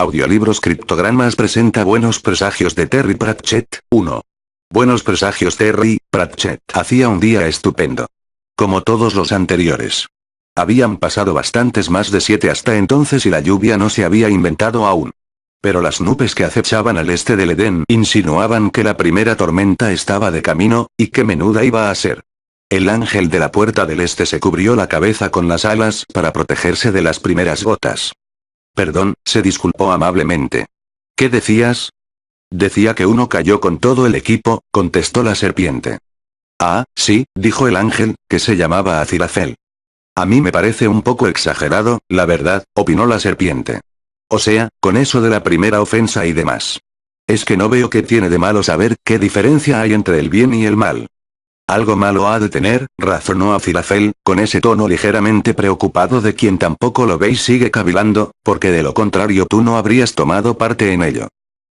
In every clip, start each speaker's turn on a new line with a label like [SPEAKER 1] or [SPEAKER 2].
[SPEAKER 1] Audiolibros Criptogramas presenta Buenos Presagios de Terry Pratchett, 1. Buenos Presagios. Terry Pratchett hacía un día estupendo. Como todos los anteriores. Habían pasado bastantes más de 7 hasta entonces y la lluvia no se había inventado aún. Pero las nubes que acechaban al este del Edén insinuaban que la primera tormenta estaba de camino, y qué menuda iba a ser. El ángel de la puerta del este se cubrió la cabeza con las alas para protegerse de las primeras gotas. Perdón, se disculpó amablemente. ¿Qué decías? Decía que uno cayó con todo el equipo, contestó la serpiente. Ah, sí, dijo el ángel, que se llamaba Aziraphale. A mí me parece un poco exagerado, la verdad, opinó la serpiente. O sea, con eso de la primera ofensa y demás. Es que no veo qué tiene de malo saber qué diferencia hay entre el bien y el mal. Algo malo ha de tener, razonó Aziraphale, con ese tono ligeramente preocupado de quien tampoco lo ve y sigue cavilando, porque de lo contrario tú no habrías tomado parte en ello.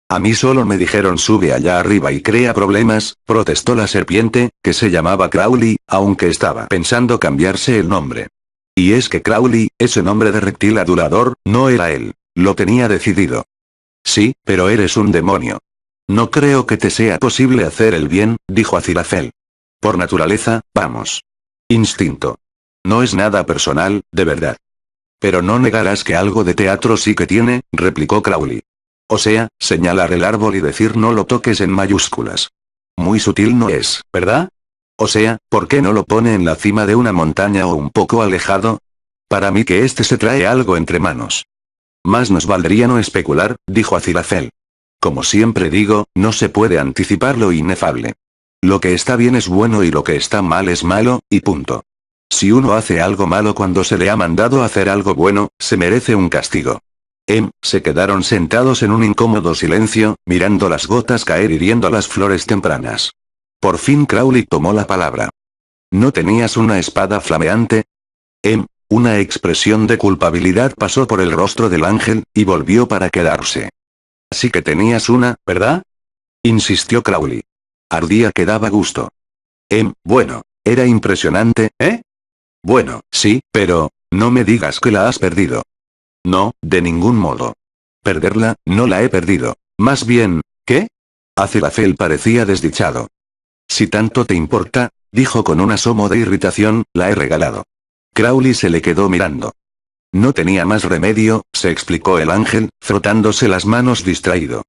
[SPEAKER 1] A mí solo me dijeron sube allá arriba y crea problemas, protestó la serpiente, que se llamaba Crowley, aunque estaba pensando cambiarse el nombre. Y es que Crowley, ese nombre de reptil adulador, no era él, lo tenía decidido. Sí, pero eres un demonio. No creo que te sea posible hacer el bien, dijo Aziraphale. Por naturaleza, vamos. Instinto. No es nada personal, de verdad. Pero no negarás que algo de teatro sí que tiene, replicó Crowley. O sea, señalar el árbol y decir no lo toques en mayúsculas. Muy sutil no es, ¿verdad? O sea, ¿por qué no lo pone en la cima de una montaña o un poco alejado? Para mí que este se trae algo entre manos. Más nos valdría no especular, dijo Aziraphale. Como siempre digo, no se puede anticipar lo inefable. Lo que está bien es bueno y lo que está mal es malo, y punto. Si uno hace algo malo cuando se le ha mandado hacer algo bueno, se merece un castigo. Se quedaron sentados en un incómodo silencio, mirando las gotas caer hiriendo las flores tempranas. Por fin Crowley tomó la palabra. ¿No tenías una espada flameante? Una expresión de culpabilidad pasó por el rostro del ángel, y volvió para quedarse. Así que tenías una, ¿verdad? Insistió Crowley. Ardía que daba gusto. Bueno, era impresionante, ¿eh? Bueno, sí, pero, no me digas que la has perdido. No, de ningún modo. Perderla, no la he perdido. Más bien, ¿qué? Aziraphale parecía desdichado. Si tanto te importa, dijo con un asomo de irritación, la he regalado. Crowley se le quedó mirando. No tenía más remedio, se explicó el ángel, frotándose las manos distraído.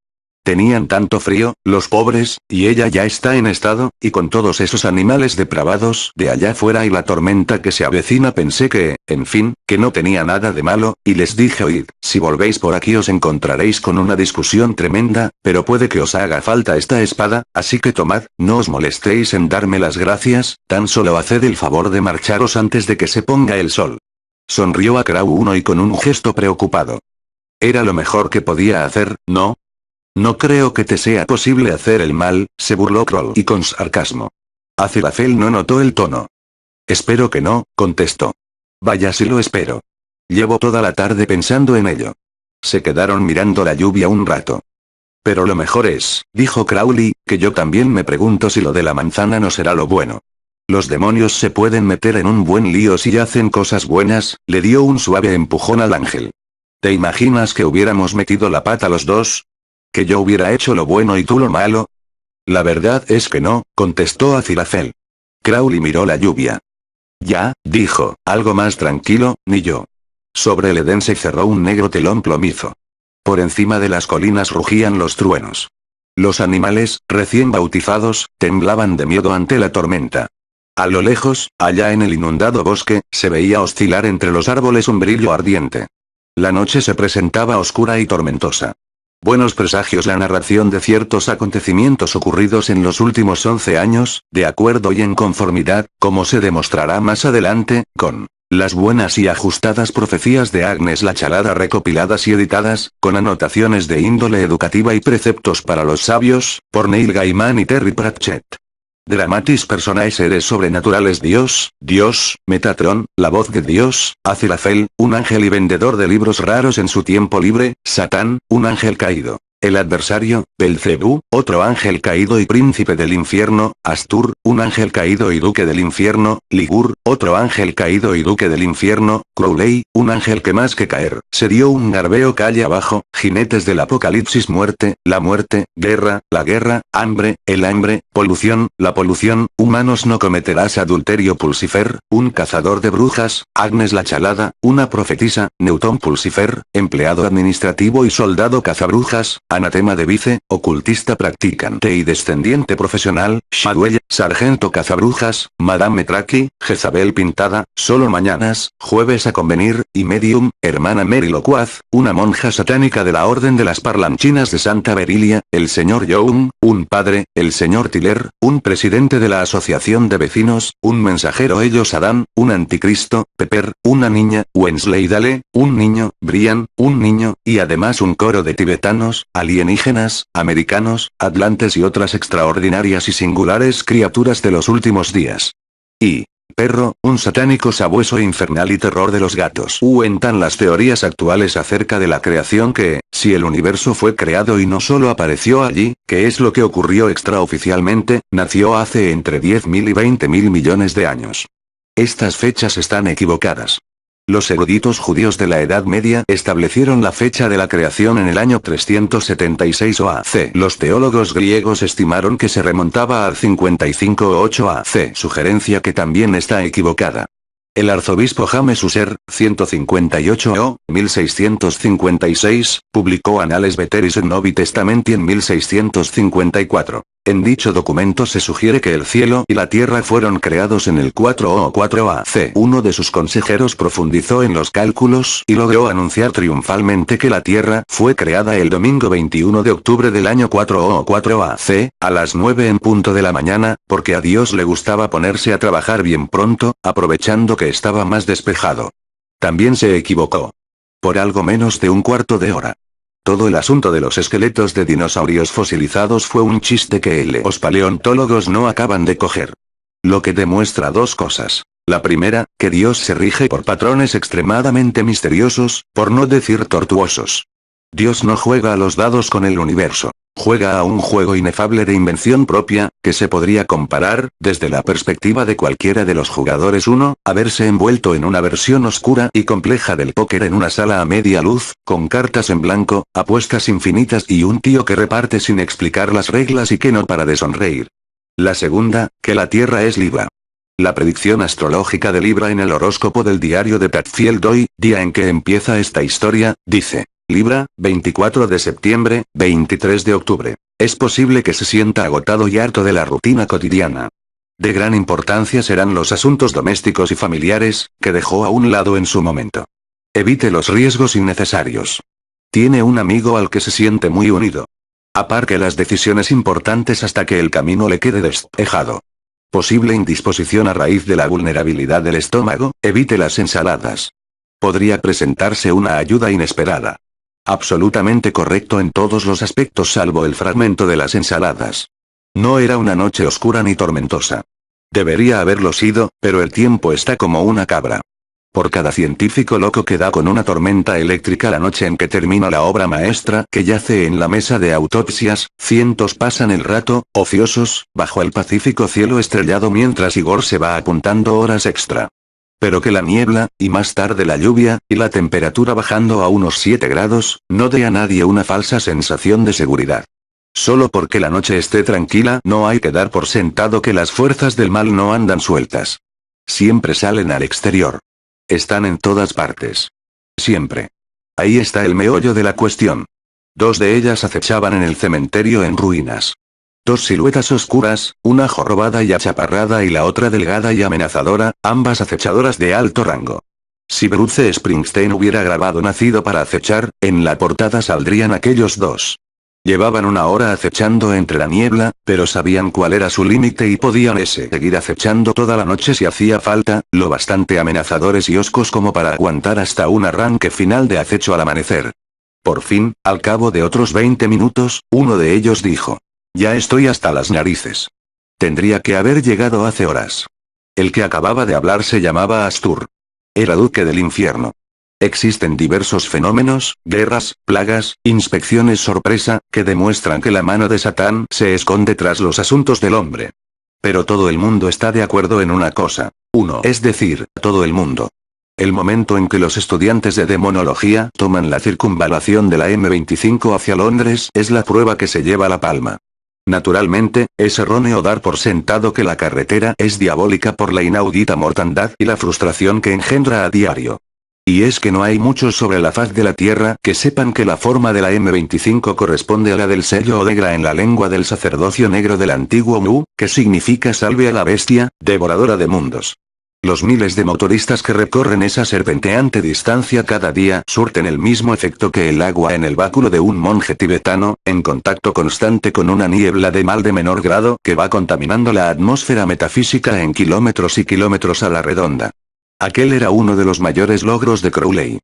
[SPEAKER 1] Tenían tanto frío, los pobres, y ella ya está en estado, y con todos esos animales depravados de allá afuera y la tormenta que se avecina pensé que, en fin, que no tenía nada de malo, y les dije oíd, si volvéis por aquí os encontraréis con una discusión tremenda, pero puede que os haga falta esta espada, así que tomad, no os molestéis en darme las gracias, tan solo haced el favor de marcharos antes de que se ponga el sol. Sonrió a Crow y con un gesto preocupado. Era lo mejor que podía hacer, ¿no? No creo que te sea posible hacer el mal, se burló Crowley con sarcasmo. Aziraphale no notó el tono. Espero que no, contestó. Vaya si lo espero. Llevo toda la tarde pensando en ello. Se quedaron mirando la lluvia un rato. Pero lo mejor es, dijo Crowley, que yo también me pregunto si lo de la manzana no será lo bueno. Los demonios se pueden meter en un buen lío si hacen cosas buenas, le dio un suave empujón al ángel. ¿Te imaginas que hubiéramos metido la pata los dos? ¿Que yo hubiera hecho lo bueno y tú lo malo? La verdad es que no, contestó Aziraphale. Crowley miró la lluvia. Ya, dijo, algo más tranquilo, ni yo. Sobre el Edén se cerró un negro telón plomizo. Por encima de las colinas rugían los truenos. Los animales, recién bautizados, temblaban de miedo ante la tormenta. A lo lejos, allá en el inundado bosque, se veía oscilar entre los árboles un brillo ardiente. La noche se presentaba oscura y tormentosa. Buenos presagios. La narración de ciertos acontecimientos ocurridos en los últimos 11 años, de acuerdo y en conformidad, como se demostrará más adelante, con las buenas y ajustadas profecías de Agnes la Chalada recopiladas y editadas, con anotaciones de índole educativa y preceptos para los sabios, por Neil Gaiman y Terry Pratchett. Dramatis Personae. Seres sobrenaturales. Dios, Metatron, la voz de Dios, Aziraphale, un ángel y vendedor de libros raros en su tiempo libre, Satán, un ángel caído. El adversario, Belcebú, otro ángel caído y príncipe del infierno, Astur, un ángel caído y duque del infierno, Ligur, otro ángel caído y duque del infierno, Crowley, un ángel que más que caer, se dio un garbeo calle abajo, jinetes del apocalipsis muerte, la muerte, guerra, la guerra, hambre, el hambre, polución, la polución, humanos no cometerás adulterio Pulsifer, un cazador de brujas, Agnes la chalada, una profetisa, Newton Pulsifer, empleado administrativo y soldado cazabrujas, anatema de vice, ocultista practicante y descendiente profesional, Shadwell, sargento cazabrujas, Madame Metraki, Jezabel pintada, solo mañanas, jueves a convenir, y medium, hermana Mary Locuaz, una monja satánica de la orden de las parlanchinas de Santa Berilia, el señor Young, un padre, el señor Tiller, un presidente de la asociación de vecinos, un mensajero ellos Adán, un anticristo, Pepper, una niña, Wensley Dale, un niño, Brian, un niño, y además un coro de tibetanos, alienígenas, americanos, atlantes y otras extraordinarias y singulares criaturas de los últimos días. Y perro, un satánico sabueso infernal y terror de los gatos. Cuentan las teorías actuales acerca de la creación que, si el universo fue creado y no solo apareció allí, que es lo que ocurrió extraoficialmente, nació hace entre 10.000 y 20.000 millones de años. Estas fechas están equivocadas. Los eruditos judíos de la Edad Media establecieron la fecha de la creación en el año 376 OAC. Los teólogos griegos estimaron que se remontaba al 55 o 8 AC, sugerencia que también está equivocada. El arzobispo James User, 158 o 1656, publicó Annales Veteris et Novi Testamenti en 1654. En dicho documento se sugiere que el cielo y la tierra fueron creados en el 4 o 4 AC. Uno de sus consejeros profundizó en los cálculos y logró anunciar triunfalmente que la tierra fue creada el domingo 21 de octubre del año 4 o 4 AC, a las 9 en punto de la mañana, porque a Dios le gustaba ponerse a trabajar bien pronto, aprovechando que estaba más despejado. También se equivocó. Por algo menos de un cuarto de hora. Todo el asunto de los esqueletos de dinosaurios fosilizados fue un chiste que los paleontólogos no acaban de coger. Lo que demuestra dos cosas. La primera, que Dios se rige por patrones extremadamente misteriosos, por no decir tortuosos. Dios no juega a los dados con el universo. Juega a un juego inefable de invención propia, que se podría comparar, desde la perspectiva de cualquiera de los jugadores haberse envuelto en una versión oscura y compleja del póker en una sala a media luz, con cartas en blanco, apuestas infinitas y un tío que reparte sin explicar las reglas y que no para de sonreír. La segunda, que la Tierra es Libra. La predicción astrológica de Libra en el horóscopo del diario de Padfield hoy, día en que empieza esta historia, dice: Libra, 24 de septiembre, 23 de octubre. Es posible que se sienta agotado y harto de la rutina cotidiana. De gran importancia serán los asuntos domésticos y familiares, que dejó a un lado en su momento. Evite los riesgos innecesarios. Tiene un amigo al que se siente muy unido. Aparque las decisiones importantes hasta que el camino le quede despejado. Posible indisposición a raíz de la vulnerabilidad del estómago, evite las ensaladas. Podría presentarse una ayuda inesperada. Absolutamente correcto en todos los aspectos salvo el fragmento de las ensaladas. No era una noche oscura ni tormentosa. Debería haberlo sido, pero el tiempo está como una cabra. Por cada científico loco que da con una tormenta eléctrica la noche en que termina la obra maestra que yace en la mesa de autopsias, cientos pasan el rato, ociosos, bajo el pacífico cielo estrellado mientras Igor se va apuntando horas extra. Pero que la niebla, y más tarde la lluvia, y la temperatura bajando a unos 7 grados, no dé a nadie una falsa sensación de seguridad. Solo porque la noche esté tranquila no hay que dar por sentado que las fuerzas del mal no andan sueltas. Siempre salen al exterior. Están en todas partes. Siempre. Ahí está el meollo de la cuestión. 2 de ellas acechaban en el cementerio en ruinas. 2 siluetas oscuras, una jorobada y achaparrada y la otra delgada y amenazadora, ambas acechadoras de alto rango. Si Bruce Springsteen hubiera grabado Nacido para acechar, en la portada saldrían aquellos 2. Llevaban una hora acechando entre la niebla, pero sabían cuál era su límite y podían seguir acechando toda la noche si hacía falta, lo bastante amenazadores y hoscos como para aguantar hasta un arranque final de acecho al amanecer. Por fin, al cabo de otros 20 minutos, uno de ellos dijo: ya estoy hasta las narices. Tendría que haber llegado hace horas. El que acababa de hablar se llamaba Astur. Era duque del infierno. Existen diversos fenómenos, guerras, plagas, inspecciones sorpresa, que demuestran que la mano de Satán se esconde tras los asuntos del hombre. Pero todo el mundo está de acuerdo en una cosa. Es decir, todo el mundo. El momento en que los estudiantes de demonología toman la circunvalación de la M25 hacia Londres es la prueba que se lleva la palma. Naturalmente, es erróneo dar por sentado que la carretera es diabólica por la inaudita mortandad y la frustración que engendra a diario. Y es que no hay muchos sobre la faz de la Tierra que sepan que la forma de la M25 corresponde a la del sello o negra en la lengua del sacerdocio negro del antiguo Mu, que significa salve a la bestia, devoradora de mundos. Los miles de motoristas que recorren esa serpenteante distancia cada día surten el mismo efecto que el agua en el báculo de un monje tibetano, en contacto constante con una niebla de mal de menor grado que va contaminando la atmósfera metafísica en kilómetros y kilómetros a la redonda. Aquel era uno de los mayores logros de Crowley.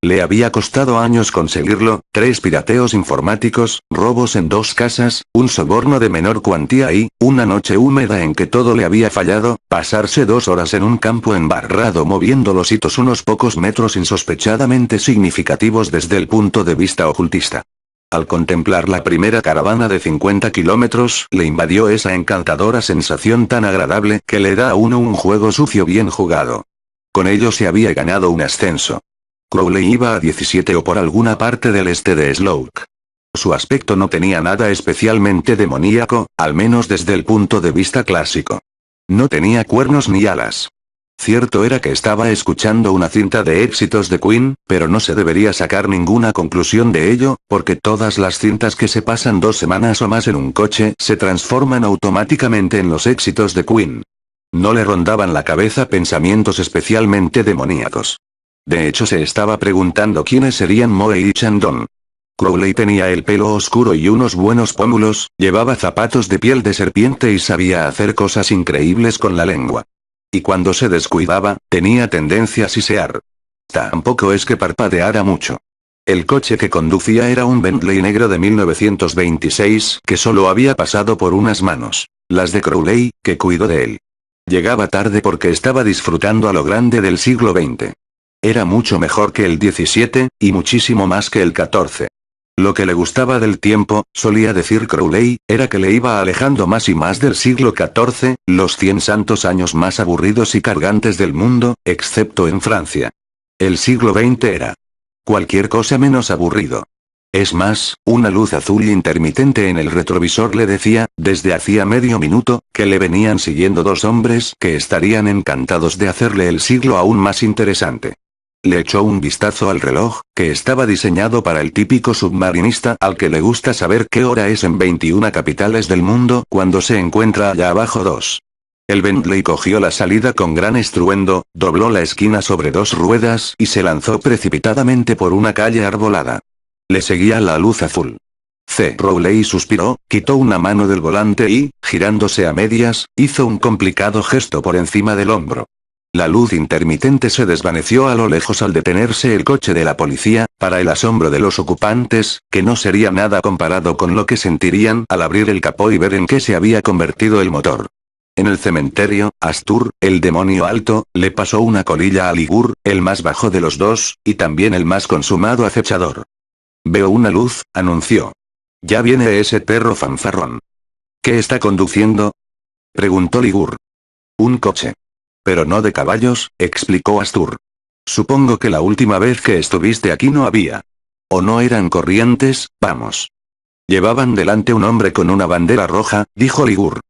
[SPEAKER 1] Le había costado años conseguirlo, 3 pirateos informáticos, robos en 2 casas, un soborno de menor cuantía y, una noche húmeda en que todo le había fallado, pasarse 2 horas en un campo embarrado moviendo los hitos unos pocos metros insospechadamente significativos desde el punto de vista ocultista. Al contemplar la primera caravana de 50 kilómetros, le invadió esa encantadora sensación tan agradable que le da a uno un juego sucio bien jugado. Con ello se había ganado un ascenso. Crowley iba a 17 o por alguna parte del este de Slough. Su aspecto no tenía nada especialmente demoníaco, al menos desde el punto de vista clásico. No tenía cuernos ni alas. Cierto era que estaba escuchando una cinta de éxitos de Queen, pero no se debería sacar ninguna conclusión de ello, porque todas las cintas que se pasan 2 semanas o más en un coche se transforman automáticamente en los éxitos de Queen. No le rondaban la cabeza pensamientos especialmente demoníacos. De hecho se estaba preguntando quiénes serían Moe y Chandon. Crowley tenía el pelo oscuro y unos buenos pómulos, llevaba zapatos de piel de serpiente y sabía hacer cosas increíbles con la lengua. Y cuando se descuidaba, tenía tendencia a sisear. Tampoco es que parpadeara mucho. El coche que conducía era un Bentley negro de 1926 que solo había pasado por unas manos, las de Crowley, que cuidó de él. Llegaba tarde porque estaba disfrutando a lo grande del siglo XX. Era mucho mejor que el XVII, y muchísimo más que el XIV. Lo que le gustaba del tiempo, solía decir Crowley, era que le iba alejando más y más del siglo XIV, los 100 santos años más aburridos y cargantes del mundo, excepto en Francia. El siglo XX era cualquier cosa menos aburrido. Es más, una luz azul intermitente en el retrovisor le decía, desde hacía medio minuto, que le venían siguiendo 2 hombres que estarían encantados de hacerle el siglo aún más interesante. Le echó un vistazo al reloj, que estaba diseñado para el típico submarinista al que le gusta saber qué hora es en 21 capitales del mundo cuando se encuentra allá abajo 2. El Bentley cogió la salida con gran estruendo, dobló la esquina sobre 2 ruedas y se lanzó precipitadamente por una calle arbolada. Le seguía la luz azul. Crowley suspiró, quitó una mano del volante y, girándose a medias, hizo un complicado gesto por encima del hombro. La luz intermitente se desvaneció a lo lejos al detenerse el coche de la policía, para el asombro de los ocupantes, que no sería nada comparado con lo que sentirían al abrir el capó y ver en qué se había convertido el motor. En el cementerio, Astur, el demonio alto, le pasó una colilla a Ligur, el más bajo de los 2, y también el más consumado acechador. Veo una luz, anunció. Ya viene ese perro fanfarrón. ¿Qué está conduciendo? Preguntó Ligur. Un coche. Pero no de caballos, explicó Astur. Supongo que la última vez que estuviste aquí no había. O no eran corrientes, vamos. Llevaban delante un hombre con una bandera roja, dijo Ligur.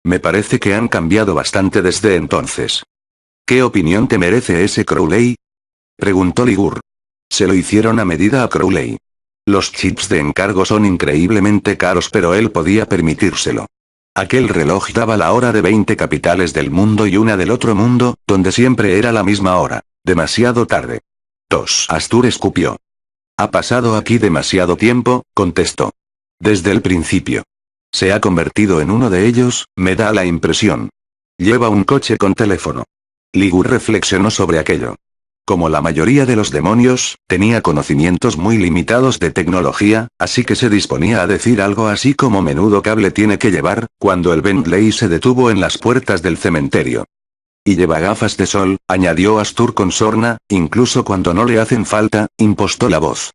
[SPEAKER 1] Me parece que han cambiado bastante desde entonces. ¿Qué opinión te merece ese Crowley? Preguntó Ligur. Se lo hicieron a medida a Crowley. Los chips de encargo son increíblemente caros, pero él podía permitírselo. Aquel reloj daba la hora de 20 capitales del mundo y una del otro mundo, donde siempre era la misma hora. Demasiado tarde. Astur escupió. Ha pasado aquí demasiado tiempo, contestó. Desde el principio. Se ha convertido en uno de ellos, me da la impresión. Lleva un coche con teléfono. Ligur reflexionó sobre aquello. Como la mayoría de los demonios, tenía conocimientos muy limitados de tecnología, así que se disponía a decir algo así como menudo cable tiene que llevar, cuando el Bentley se detuvo en las puertas del cementerio. Y lleva gafas de sol, añadió Astur con sorna, incluso cuando no le hacen falta, impostó la voz.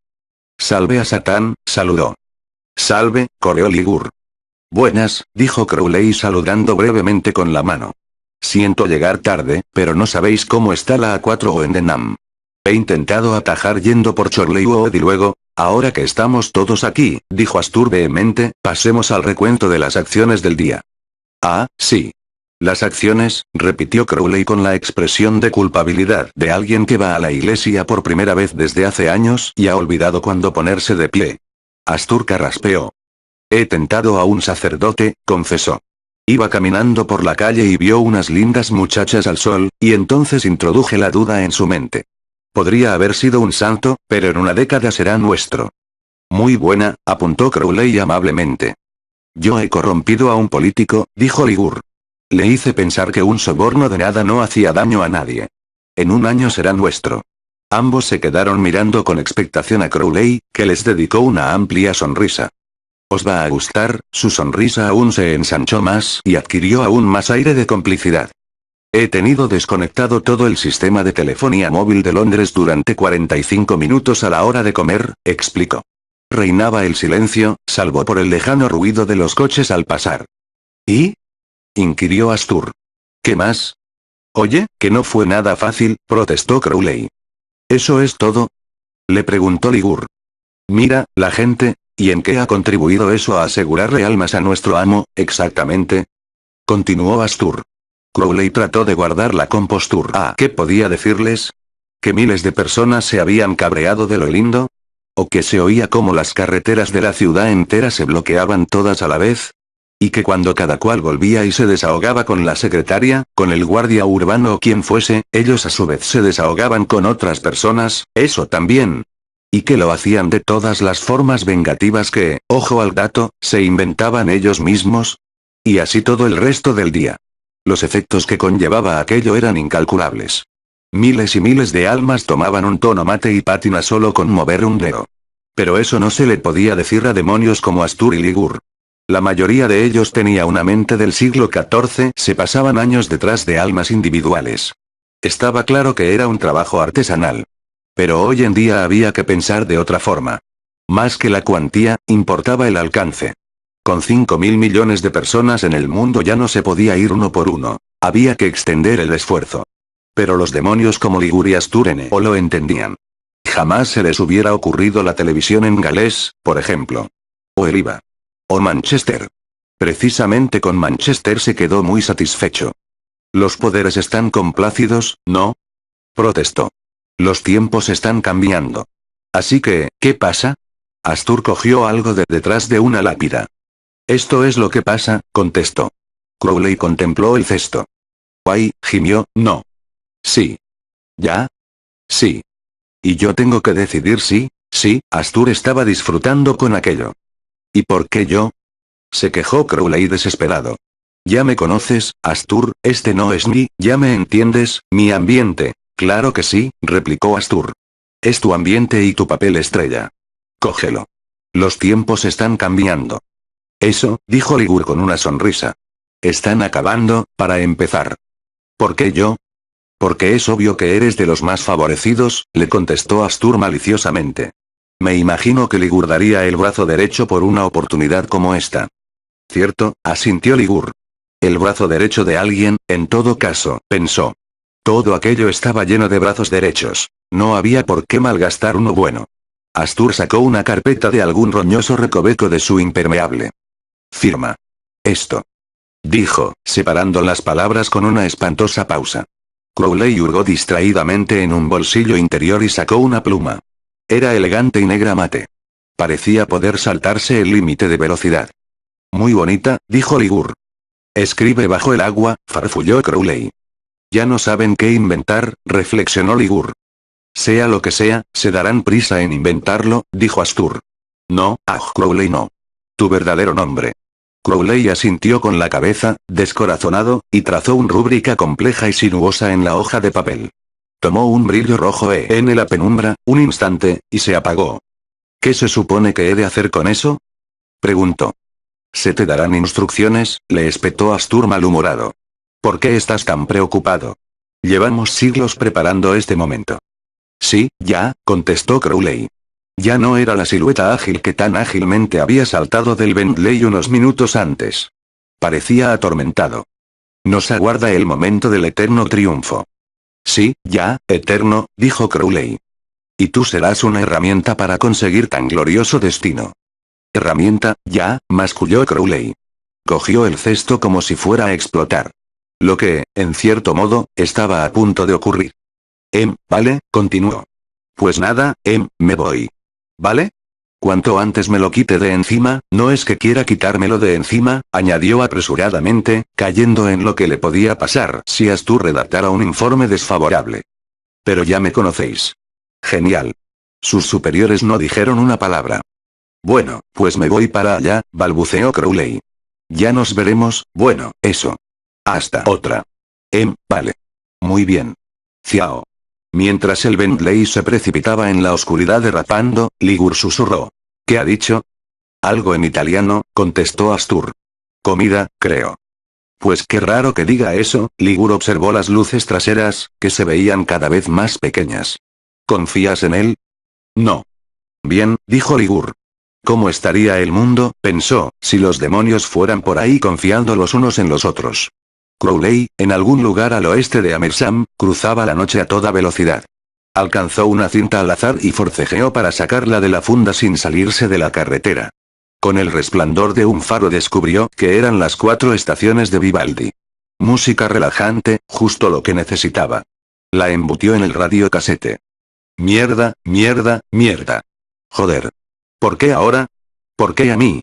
[SPEAKER 1] Salve a Satán, saludó. Salve, coreó Ligur. Buenas, dijo Crowley saludando brevemente con la mano. Siento llegar tarde, pero no sabéis cómo está la A4 o Endenham. He intentado atajar yendo por Chorley Wood y luego, ahora que estamos todos aquí, dijo Astur vehemente, pasemos al recuento de las acciones del día. Ah, sí. Las acciones, repitió Crowley con la expresión de culpabilidad de alguien que va a la iglesia por primera vez desde hace años y ha olvidado cuándo ponerse de pie. Astur carraspeó. He tentado a un sacerdote, confesó. Iba caminando por la calle y vio unas lindas muchachas al sol, y entonces introduje la duda en su mente. Podría haber sido un santo, pero en una década será nuestro. Muy buena, apuntó Crowley amablemente. Yo he corrompido a un político, dijo Ligur. Le hice pensar que un soborno de nada no hacía daño a nadie. En un año será nuestro. Ambos se quedaron mirando con expectación a Crowley, que les dedicó una amplia sonrisa. Os va a gustar, su sonrisa aún se ensanchó más y adquirió aún más aire de complicidad. He tenido desconectado todo el sistema de telefonía móvil de Londres durante 45 minutos a la hora de comer, explicó. Reinaba el silencio, salvo por el lejano ruido de los coches al pasar. ¿Y? Inquirió Astur. ¿Qué más? Oye, que no fue nada fácil, protestó Crowley. ¿Eso es todo? Le preguntó Ligur. Mira, la gente, ¿y en qué ha contribuido eso a asegurarle almas a nuestro amo, exactamente? Continuó Astur. Crowley trató de guardar la compostura. ¿Qué podía decirles? ¿Que miles de personas se habían cabreado de lo lindo? ¿O que se oía como las carreteras de la ciudad entera se bloqueaban todas a la vez? ¿Y que cuando cada cual volvía y se desahogaba con la secretaria, con el guardia urbano o quien fuese, ellos a su vez se desahogaban con otras personas, eso también? ¿Y que lo hacían de todas las formas vengativas que, ojo al dato, se inventaban ellos mismos? Y así todo el resto del día. Los efectos que conllevaba aquello eran incalculables. Miles y miles de almas tomaban un tono mate y pátina solo con mover un dedo. Pero eso no se le podía decir a demonios como Astur y Ligur. La mayoría de ellos tenía una mente del siglo XIV, se pasaban años detrás de almas individuales. Estaba claro que era un trabajo artesanal. Pero hoy en día había que pensar de otra forma. Más que la cuantía, importaba el alcance. Con 5.000 millones de personas en el mundo ya no se podía ir uno por uno. Había que extender el esfuerzo. Pero los demonios como Ligur y Astur o lo entendían. Jamás se les hubiera ocurrido la televisión en galés, por ejemplo. O el IVA. O Manchester. Precisamente con Manchester se quedó muy satisfecho. Los poderes están complácidos, ¿no? Protestó. Los tiempos están cambiando. Así que, ¿qué pasa? Astur cogió algo de detrás de una lápida. Esto es lo que pasa, contestó. Crowley contempló el cesto. Ay, gimió, no. Sí. ¿Ya? Sí. Y yo tengo que decidir si, sí, Astur estaba disfrutando con aquello. ¿Y por qué yo? Se quejó Crowley desesperado. Ya me conoces, Astur, este no es ya me entiendes, mi ambiente. Claro que sí, replicó Astur. Es tu ambiente y tu papel estrella. Cógelo. Los tiempos están cambiando. Eso, dijo Ligur con una sonrisa. Están acabando, para empezar. ¿Por qué yo? Porque es obvio que eres de los más favorecidos, le contestó Astur maliciosamente. Me imagino que Ligur daría el brazo derecho por una oportunidad como esta. Cierto, asintió Ligur. El brazo derecho de alguien, en todo caso, pensó. Todo aquello estaba lleno de brazos derechos. No había por qué malgastar uno bueno. Astur sacó una carpeta de algún roñoso recoveco de su impermeable. Firma. Esto. Dijo, separando las palabras con una espantosa pausa. Crowley hurgó distraídamente en un bolsillo interior y sacó una pluma. Era elegante y negra mate. Parecía poder saltarse el límite de velocidad. Muy bonita, dijo Ligur. Escribe bajo el agua, farfulló Crowley. Ya no saben qué inventar, reflexionó Ligur. Sea lo que sea, se darán prisa en inventarlo, dijo Astur. No, Crowley no. Tu verdadero nombre. Crowley asintió con la cabeza, descorazonado, y trazó una rúbrica compleja y sinuosa en la hoja de papel. Tomó un brillo rojo en la penumbra, un instante, y se apagó. ¿Qué se supone que he de hacer con eso? Preguntó. Se te darán instrucciones, le espetó Astur malhumorado. ¿Por qué estás tan preocupado? Llevamos siglos preparando este momento. Sí, ya, contestó Crowley. Ya no era la silueta ágil que tan ágilmente había saltado del Bentley unos minutos antes. Parecía atormentado. Nos aguarda el momento del eterno triunfo. Sí, ya, eterno, dijo Crowley. Y tú serás una herramienta para conseguir tan glorioso destino. Herramienta, ya, masculló Crowley. Cogió el cesto como si fuera a explotar. Lo que, en cierto modo, estaba a punto de ocurrir. Vale, continuó. Pues nada, me voy. ¿Vale? Cuanto antes me lo quite de encima, no es que quiera quitármelo de encima, añadió apresuradamente, cayendo en lo que le podía pasar si Astur redactara un informe desfavorable. Pero ya me conocéis. Genial. Sus superiores no dijeron una palabra. Bueno, pues me voy para allá, balbuceó Crowley. Ya nos veremos, bueno, eso. Hasta otra. Vale. Muy bien. Ciao. Mientras el Bentley se precipitaba en la oscuridad derrapando, Ligur susurró. ¿Qué ha dicho? Algo en italiano, contestó Astur. Comida, creo. Pues qué raro que diga eso, Ligur observó las luces traseras, que se veían cada vez más pequeñas. ¿Confías en él? No. Bien, dijo Ligur. ¿Cómo estaría el mundo, pensó, si los demonios fueran por ahí confiando los unos en los otros? Crowley, en algún lugar al oeste de Amersam, cruzaba la noche a toda velocidad. Alcanzó una cinta al azar y forcejeó para sacarla de la funda sin salirse de la carretera. Con el resplandor de un faro descubrió que eran las 4 estaciones de Vivaldi. Música relajante, justo lo que necesitaba. La embutió en el radiocasete. Mierda, mierda, mierda. Joder. ¿Por qué ahora? ¿Por qué a mí?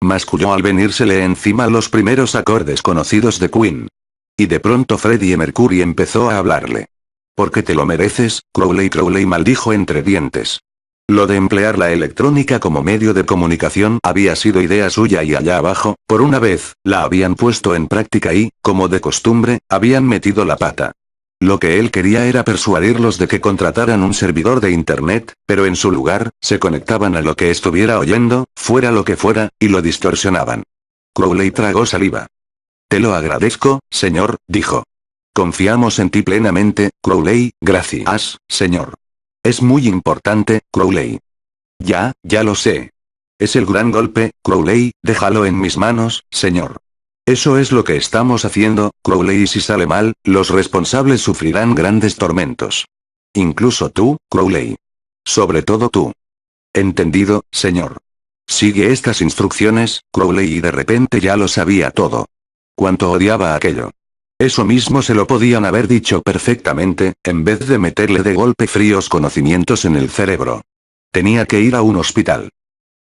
[SPEAKER 1] Masculló al venírsele encima los primeros acordes conocidos de Queen. Y de pronto Freddie Mercury empezó a hablarle. «Porque te lo mereces, Crowley». Crowley maldijo entre dientes. Lo de emplear la electrónica como medio de comunicación había sido idea suya y allá abajo, por una vez, la habían puesto en práctica y, como de costumbre, habían metido la pata. Lo que él quería era persuadirlos de que contrataran un servidor de Internet, pero en su lugar, se conectaban a lo que estuviera oyendo, fuera lo que fuera, y lo distorsionaban. Crowley tragó saliva. Te lo agradezco, señor, dijo. Confiamos en ti plenamente, Crowley, gracias, señor. Es muy importante, Crowley. Ya lo sé. Es el gran golpe, Crowley, déjalo en mis manos, señor. Eso es lo que estamos haciendo, Crowley, y si sale mal, los responsables sufrirán grandes tormentos. Incluso tú, Crowley. Sobre todo tú. Entendido, señor. Sigue estas instrucciones, Crowley, y de repente ya lo sabía todo. Cuánto odiaba aquello. Eso mismo se lo podían haber dicho perfectamente, en vez de meterle de golpe fríos conocimientos en el cerebro. Tenía que ir a un hospital.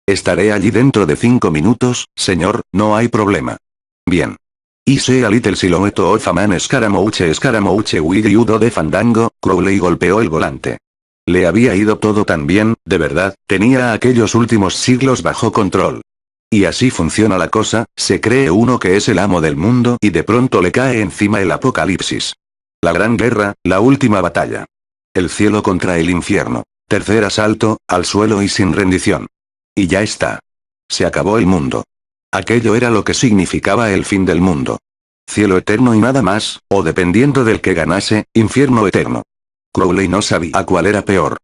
[SPEAKER 1] Estaré allí dentro de 5 minutos, señor, no hay problema. Bien. Y sea little silhouette of a man Scaramouche with you de fandango, Crowley golpeó el volante. Le había ido todo tan bien, de verdad, tenía aquellos últimos siglos bajo control. Y así funciona la cosa, se cree uno que es el amo del mundo y de pronto le cae encima el apocalipsis. La gran guerra, la última batalla. El cielo contra el infierno. Tercer asalto, al suelo y sin rendición. Y ya está. Se acabó el mundo. Aquello era lo que significaba el fin del mundo. Cielo eterno y nada más, o dependiendo del que ganase, infierno eterno. Crowley no sabía cuál era peor.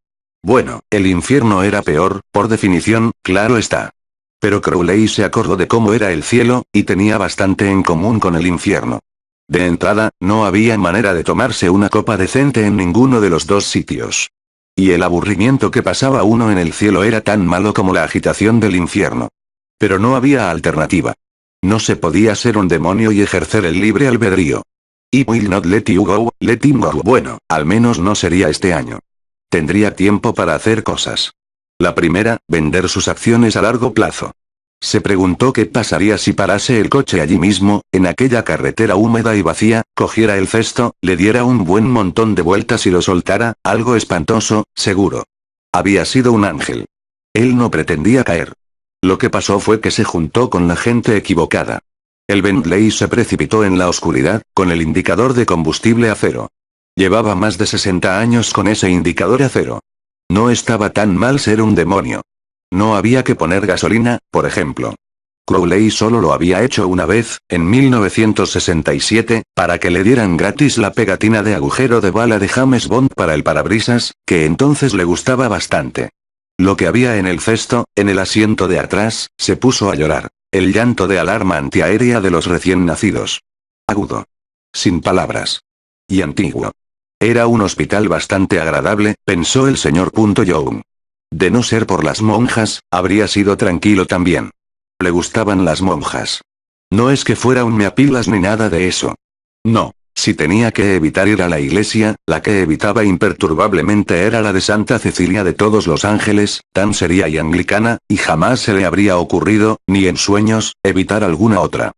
[SPEAKER 1] Bueno, el infierno era peor, por definición, claro está. Pero Crowley se acordó de cómo era el cielo, y tenía bastante en común con el infierno. De entrada, no había manera de tomarse una copa decente en ninguno de los dos sitios. Y el aburrimiento que pasaba uno en el cielo era tan malo como la agitación del infierno. Pero no había alternativa. No se podía ser un demonio y ejercer el libre albedrío. I will not let you go, let him go. Bueno, al menos no sería este año. Tendría tiempo para hacer cosas. La primera, vender sus acciones a largo plazo. Se preguntó qué pasaría si parase el coche allí mismo, en aquella carretera húmeda y vacía, cogiera el cesto, le diera un buen montón de vueltas y lo soltara, algo espantoso, seguro. Había sido un ángel. Él no pretendía caer. Lo que pasó fue que se juntó con la gente equivocada. El Bentley se precipitó en la oscuridad, con el indicador de combustible a cero. Llevaba más de 60 años con ese indicador a cero. No estaba tan mal ser un demonio. No había que poner gasolina, por ejemplo. Crowley solo lo había hecho una vez, en 1967, para que le dieran gratis la pegatina de agujero de bala de James Bond para el parabrisas, que entonces le gustaba bastante. Lo que había en el cesto, en el asiento de atrás, se puso a llorar. El llanto de alarma antiaérea de los recién nacidos. Agudo. Sin palabras. Y antiguo. Era un hospital bastante agradable, pensó el señor Young. De no ser por las monjas, habría sido tranquilo también. Le gustaban las monjas. No es que fuera un meapilas ni nada de eso. No, si tenía que evitar ir a la iglesia, la que evitaba imperturbablemente era la de Santa Cecilia de todos los ángeles, tan seria y anglicana, y jamás se le habría ocurrido, ni en sueños, evitar alguna otra.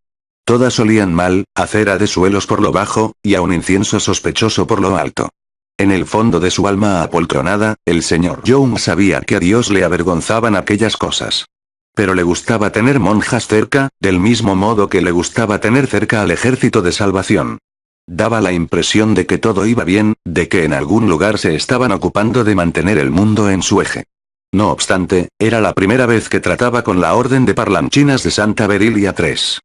[SPEAKER 1] Todas olían mal, a cera de suelos por lo bajo, y a un incienso sospechoso por lo alto. En el fondo de su alma apoltronada, el señor Young sabía que a Dios le avergonzaban aquellas cosas. Pero le gustaba tener monjas cerca, del mismo modo que le gustaba tener cerca al ejército de salvación. Daba la impresión de que todo iba bien, de que en algún lugar se estaban ocupando de mantener el mundo en su eje. No obstante, era la primera vez que trataba con la Orden de Parlanchinas de Santa Berilia III.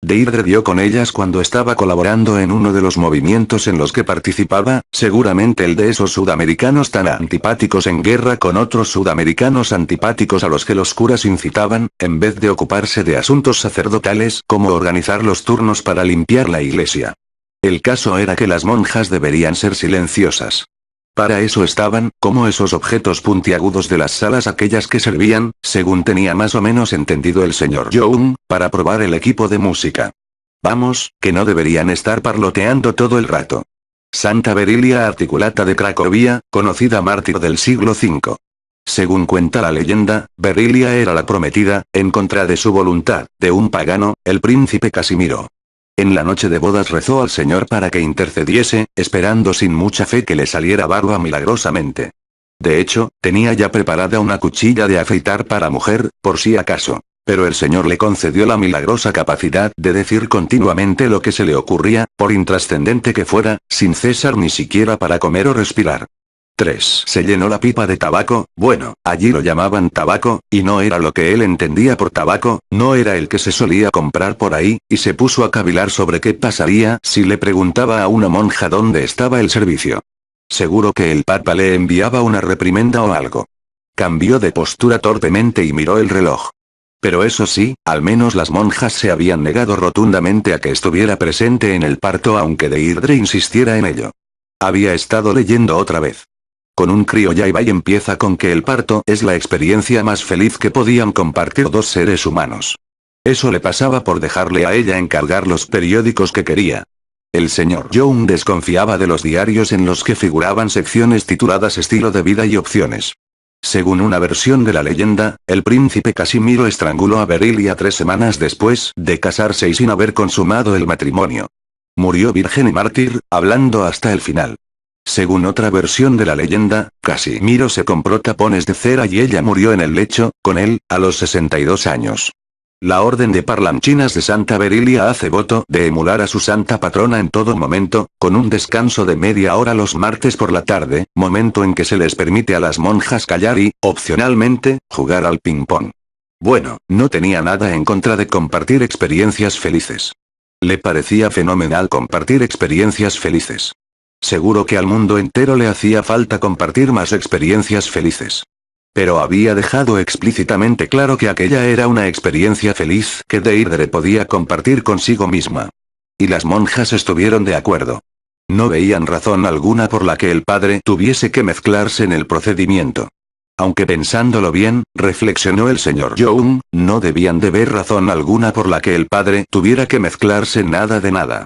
[SPEAKER 1] Deirdre dio con ellas cuando estaba colaborando en uno de los movimientos en los que participaba, seguramente el de esos sudamericanos tan antipáticos en guerra con otros sudamericanos antipáticos a los que los curas incitaban, en vez de ocuparse de asuntos sacerdotales como organizar los turnos para limpiar la iglesia. El caso era que las monjas deberían ser silenciosas. Para eso estaban, como esos objetos puntiagudos de las salas aquellas que servían, según tenía más o menos entendido el señor Young, para probar el equipo de música. Vamos, que no deberían estar parloteando todo el rato. Santa Berilia Articulata de Cracovia, conocida mártir del siglo V. Según cuenta la leyenda, Berilia era la prometida, en contra de su voluntad, de un pagano, el príncipe Casimiro. En la noche de bodas rezó al Señor para que intercediese, esperando sin mucha fe que le saliera barba milagrosamente. De hecho, tenía ya preparada una cuchilla de afeitar para mujer, por si acaso. Pero el Señor le concedió la milagrosa capacidad de decir continuamente lo que se le ocurría, por intrascendente que fuera, sin cesar ni siquiera para comer o respirar. 3. Se llenó la pipa de tabaco, bueno, allí lo llamaban tabaco, y no era lo que él entendía por tabaco, no era el que se solía comprar por ahí, y se puso a cavilar sobre qué pasaría si le preguntaba a una monja dónde estaba el servicio. Seguro que el papa le enviaba una reprimenda o algo. Cambió de postura torpemente y miró el reloj. Pero eso sí, al menos las monjas se habían negado rotundamente a que estuviera presente en el parto aunque Deirdre insistiera en ello. Había estado leyendo otra vez. Con un crío ya iba y empieza con que el parto es la experiencia más feliz que podían compartir dos seres humanos. Eso le pasaba por dejarle a ella encargar los periódicos que quería. El señor Young desconfiaba de los diarios en los que figuraban secciones tituladas Estilo de vida y opciones. Según una versión de la leyenda, el príncipe Casimiro estranguló a Berilia 3 semanas después de casarse y sin haber consumado el matrimonio. Murió virgen y mártir, hablando hasta el final. Según otra versión de la leyenda, Casimiro se compró tapones de cera y ella murió en el lecho, con él, a los 62 años. La Orden de Parlanchinas de Santa Berilia hace voto de emular a su santa patrona en todo momento, con un descanso de media hora los martes por la tarde, momento en que se les permite a las monjas callar y, opcionalmente, jugar al ping-pong. Bueno, no tenía nada en contra de compartir experiencias felices. Le parecía fenomenal compartir experiencias felices. Seguro que al mundo entero le hacía falta compartir más experiencias felices. Pero había dejado explícitamente claro que aquella era una experiencia feliz que Deirdre podía compartir consigo misma. Y las monjas estuvieron de acuerdo. No veían razón alguna por la que el padre tuviese que mezclarse en el procedimiento. Aunque pensándolo bien, reflexionó el señor Young, no debían de ver razón alguna por la que el padre tuviera que mezclarse en nada de nada.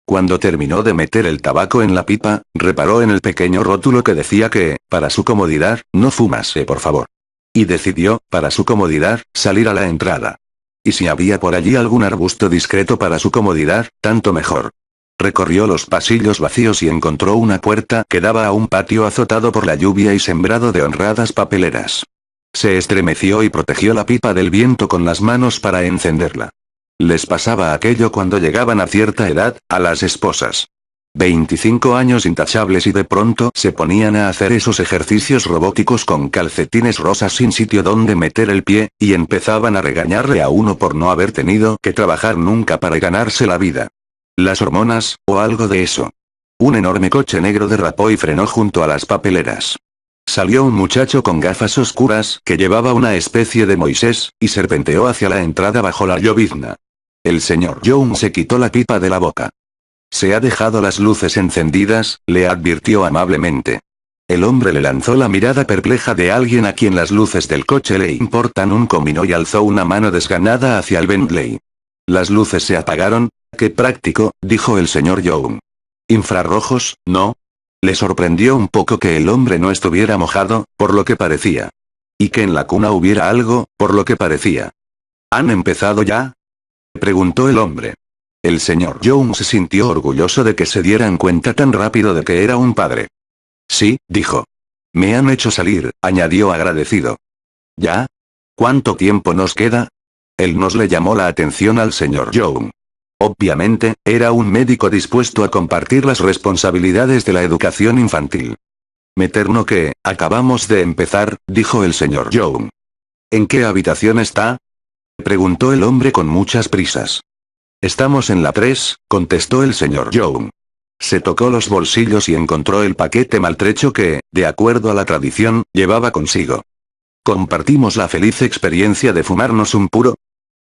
[SPEAKER 1] Cuando terminó de meter el tabaco en la pipa, reparó en el pequeño rótulo que decía que, para su comodidad, no fumase por favor. Y decidió, para su comodidad, salir a la entrada. Y si había por allí algún arbusto discreto para su comodidad, tanto mejor. Recorrió los pasillos vacíos y encontró una puerta que daba a un patio azotado por la lluvia y sembrado de honradas papeleras. Se estremeció y protegió la pipa del viento con las manos para encenderla. Les pasaba aquello cuando llegaban a cierta edad, a las esposas. 25 años intachables y de pronto se ponían a hacer esos ejercicios robóticos con calcetines rosas sin sitio donde meter el pie, y empezaban a regañarle a uno por no haber tenido que trabajar nunca para ganarse la vida. Las hormonas, o algo de eso. Un enorme coche negro derrapó y frenó junto a las papeleras. Salió un muchacho con gafas oscuras que llevaba una especie de Moisés, y serpenteó hacia la entrada bajo la llovizna. El señor Young se quitó la pipa de la boca. «Se ha dejado las luces encendidas», le advirtió amablemente. El hombre le lanzó la mirada perpleja de alguien a quien las luces del coche le importan un comino y alzó una mano desganada hacia el Bentley. Las luces se apagaron. «Qué práctico», dijo el señor Young. «Infrarrojos, ¿no?» Le sorprendió un poco que el hombre no estuviera mojado, por lo que parecía. Y que en la cuna hubiera algo, por lo que parecía. «¿Han empezado ya?», preguntó el hombre. El señor Young se sintió orgulloso de que se dieran cuenta tan rápido de que era un padre. «Sí», dijo. «Me han hecho salir», añadió agradecido. «¿Ya? ¿Cuánto tiempo nos queda?». Él nos le llamó la atención al señor Young. Obviamente, era un médico dispuesto a compartir las responsabilidades de la educación infantil. «Materno que, acabamos de empezar», dijo el señor Young. «¿En qué habitación está?», preguntó el hombre con muchas prisas. «Estamos en la 3, contestó el señor Young. Se tocó los bolsillos y encontró el paquete maltrecho que, de acuerdo a la tradición, llevaba consigo. «¿Compartimos la feliz experiencia de fumarnos un puro?»,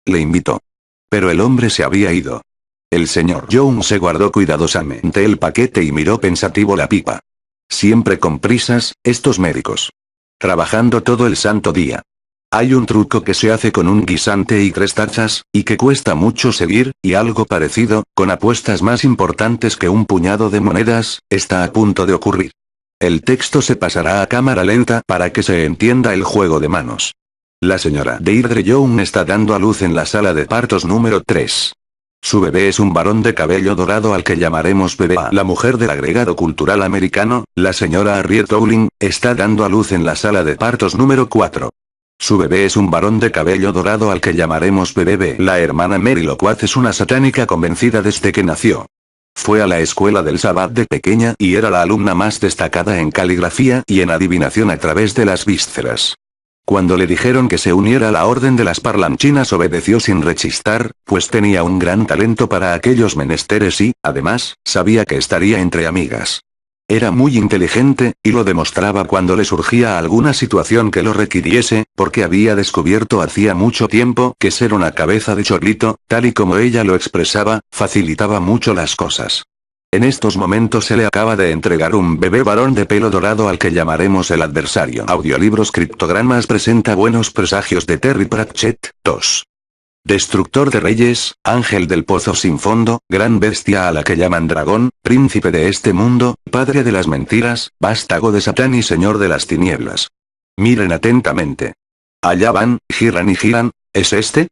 [SPEAKER 1] le invitó. Pero el hombre se había ido. El señor Young se guardó cuidadosamente el paquete y miró pensativo la pipa. Siempre con prisas, estos médicos. Trabajando todo el santo día. Hay un truco que se hace con un guisante y 3 tachas, y que cuesta mucho seguir, y algo parecido, con apuestas más importantes que un puñado de monedas, está a punto de ocurrir. El texto se pasará a cámara lenta para que se entienda el juego de manos. La señora Deirdre Young está dando a luz en la sala de partos número 3. Su bebé es un varón de cabello dorado al que llamaremos bebé. La mujer del agregado cultural americano, la señora Harriet Rowling, está dando a luz en la sala de partos número 4. Su bebé es un varón de cabello dorado al que llamaremos bebé. La hermana Mary Loquace es una satánica convencida desde que nació. Fue a la escuela del Sabbat de pequeña y era la alumna más destacada en caligrafía y en adivinación a través de las vísceras. Cuando le dijeron que se uniera a la orden de las parlanchinas obedeció sin rechistar, pues tenía un gran talento para aquellos menesteres y, además, sabía que estaría entre amigas. Era muy inteligente, y lo demostraba cuando le surgía alguna situación que lo requiriese, porque había descubierto hacía mucho tiempo que ser una cabeza de chorlito, tal y como ella lo expresaba, facilitaba mucho las cosas. En estos momentos se le acaba de entregar un bebé varón de pelo dorado al que llamaremos el adversario. Audiolibros Criptogramas presenta Buenos Presagios de Terry Pratchett, 2. Destructor de reyes, ángel del pozo sin fondo, gran bestia a la que llaman dragón, príncipe de este mundo, padre de las mentiras, vástago de Satán y señor de las tinieblas. Miren atentamente. Allá van, giran y giran, ¿es este?,